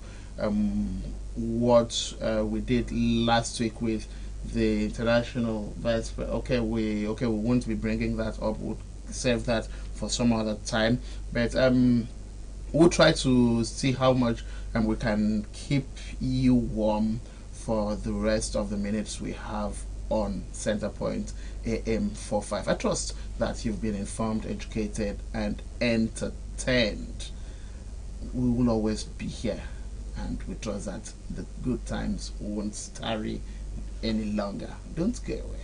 what we did last week with the international vice. Okay, we won't be bringing that up. We'll save that for some other time. But we'll try to see how much we can keep you warm for the rest of the minutes we have on Centerpoint AM45. I trust that you've been informed, educated, and entertained. We will always be here, and we trust that the good times won't tarry any longer. Don't go away.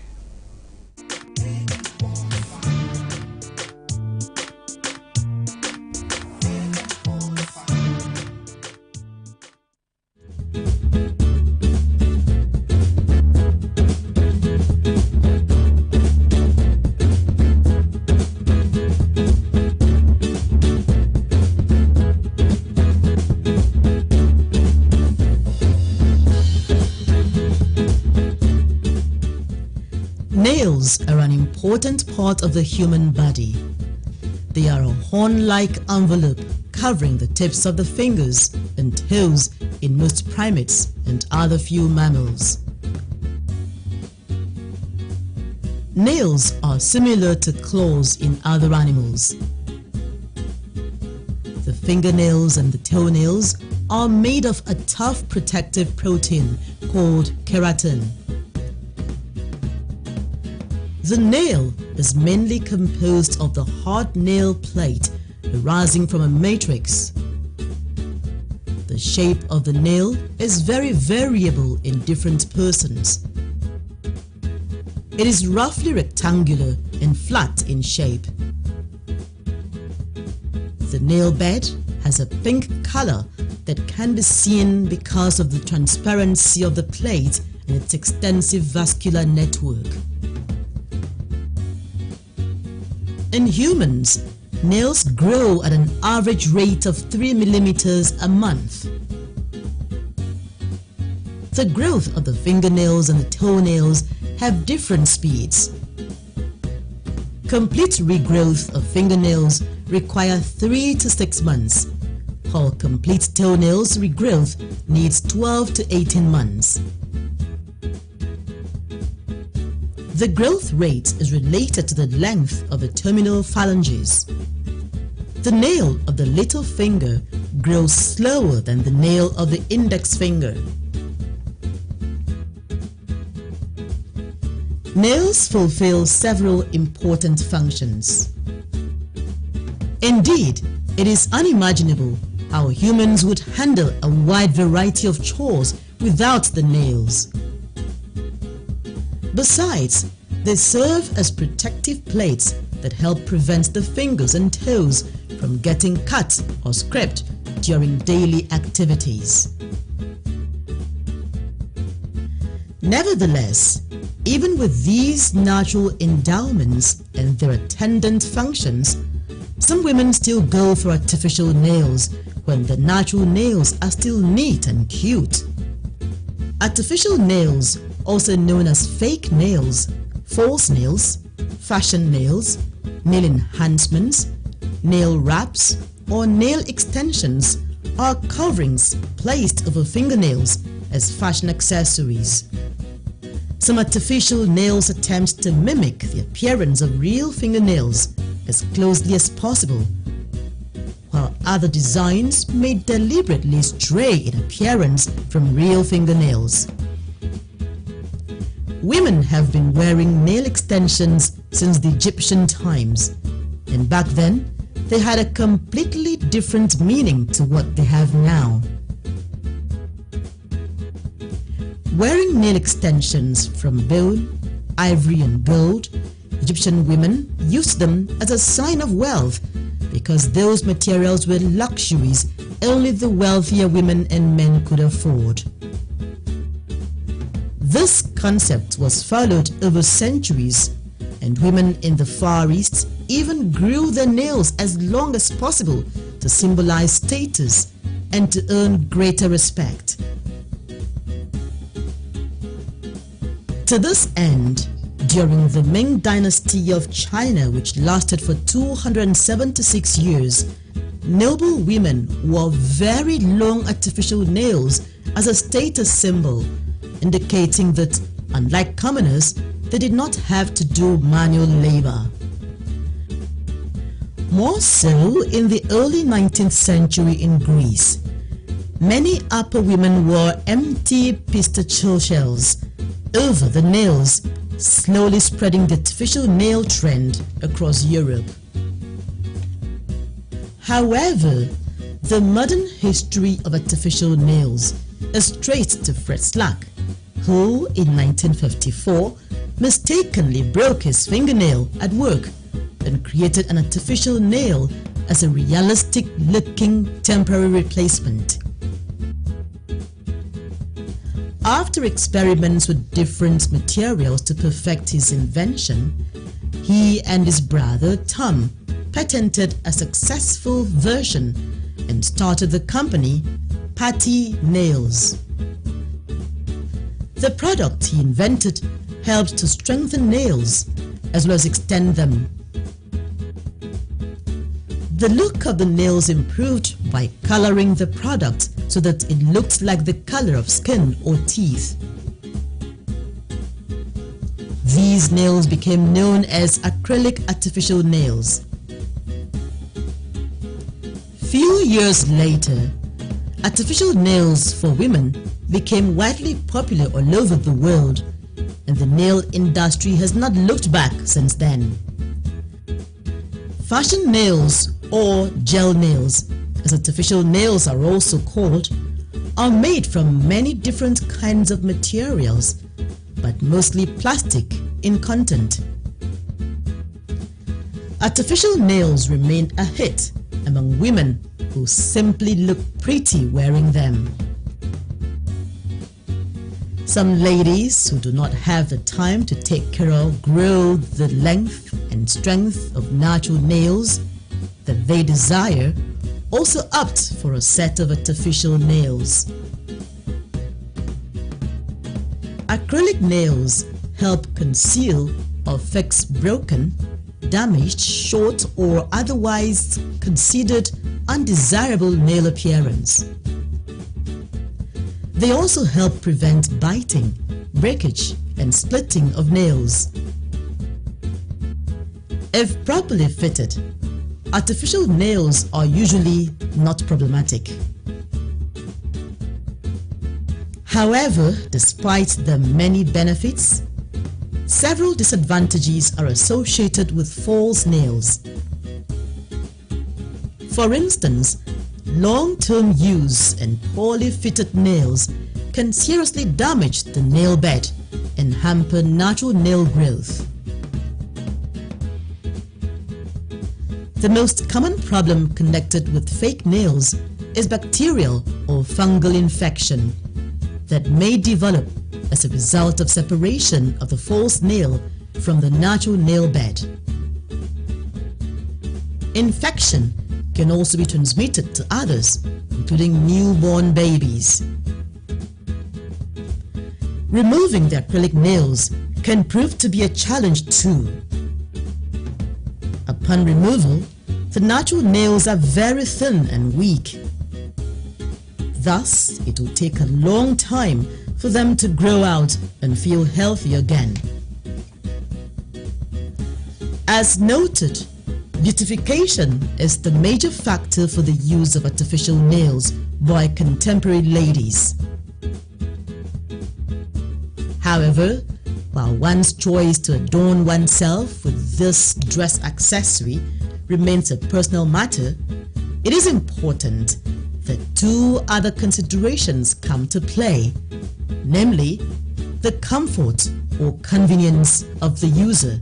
Nails are an important part of the human body. They are a horn-like envelope covering the tips of the fingers and toes in most primates and other few mammals. Nails are similar to claws in other animals. The fingernails and the toenails are made of a tough protective protein called keratin. The nail is mainly composed of the hard nail plate arising from a matrix. The shape of the nail is very variable in different persons. It is roughly rectangular and flat in shape. The nail bed has a pink color that can be seen because of the transparency of the plate and its extensive vascular network. In humans, nails grow at an average rate of 3 millimeters a month. The growth of the fingernails and the toenails have different speeds. Complete regrowth of fingernails require 3 to 6 months, while complete toenails regrowth needs 12 to 18 months. The growth rate is related to the length of the terminal phalanges. The nail of the little finger grows slower than the nail of the index finger. Nails fulfill several important functions. Indeed, it is unimaginable how humans would handle a wide variety of chores without the nails. Besides, they serve as protective plates that help prevent the fingers and toes from getting cut or scraped during daily activities. Nevertheless, even with these natural endowments and their attendant functions, some women still go for artificial nails when the natural nails are still neat and cute. Artificial nails, also known as fake nails, false nails, fashion nails, nail enhancements, nail wraps, or nail extensions are coverings placed over fingernails as fashion accessories. Some artificial nails attempt to mimic the appearance of real fingernails as closely as possible, while other designs may deliberately stray in appearance from real fingernails. Women have been wearing nail extensions since the Egyptian times, and back then they had a completely different meaning to what they have now. Wearing nail extensions from bone, ivory and gold, Egyptian women used them as a sign of wealth because those materials were luxuries only the wealthier women and men could afford. This concept was followed over centuries, and women in the Far East even grew their nails as long as possible to symbolize status and to earn greater respect. To this end, during the Ming Dynasty of China, which lasted for 276 years, noble women wore very long artificial nails as a status symbol, indicating that, unlike commoners, they did not have to do manual labor. More so in the early 19th century in Greece. Many upper women wore empty pistachio shells over the nails, slowly spreading the artificial nail trend across Europe. However, the modern history of artificial nails is traced to Fred Slack, who in 1954 mistakenly broke his fingernail at work and created an artificial nail as a realistic-looking temporary replacement. After experiments with different materials to perfect his invention, he and his brother Tom patented a successful version and started the company Patty Nails. The product he invented helped to strengthen nails as well as extend them. The look of the nails improved by coloring the product so that it looked like the color of skin or teeth. These nails became known as acrylic artificial nails. Few years later, artificial nails for women became widely popular all over the world, and the nail industry has not looked back since then. Fashion nails, or gel nails, as artificial nails are also called, are made from many different kinds of materials, but mostly plastic in content. Artificial nails remain a hit among women who simply look pretty wearing them. Some ladies who do not have the time to take care of grow the length and strength of natural nails that they desire also opt for a set of artificial nails. Acrylic nails help conceal or fix broken, damaged, short, or otherwise considered undesirable nail appearance. They also help prevent biting, breakage, and splitting of nails. If properly fitted, artificial nails are usually not problematic. However, despite the many benefits, several disadvantages are associated with false nails. For instance, long-term use and poorly fitted nails can seriously damage the nail bed and hamper natural nail growth. The most common problem connected with fake nails is bacterial or fungal infection that may develop as a result of separation of the false nail from the natural nail bed. Infection can also be transmitted to others, including newborn babies. Removing the acrylic nails can prove to be a challenge too. Upon removal, the natural nails are very thin and weak. Thus, it will take a long time for them to grow out and feel healthy again. As noted, beautification is the major factor for the use of artificial nails by contemporary ladies. However, while one's choice to adorn oneself with this dress accessory remains a personal matter, it is important that two other considerations come to play, namely the comfort or convenience of the user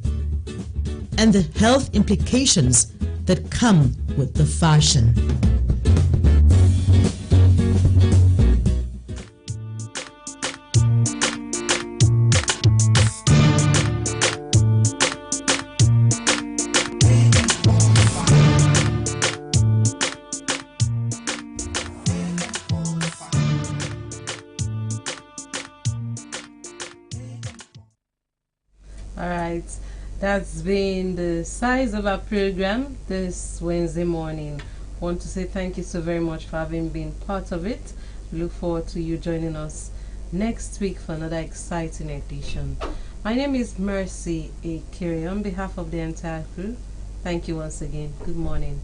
and the health implications that come with the fashion. Alright, that's been the size of our program this Wednesday morning. I want to say thank you so very much for having been part of it. We look forward to you joining us next week for another exciting edition. My name is Mercy Akiri. On behalf of the entire crew, thank you once again. Good morning.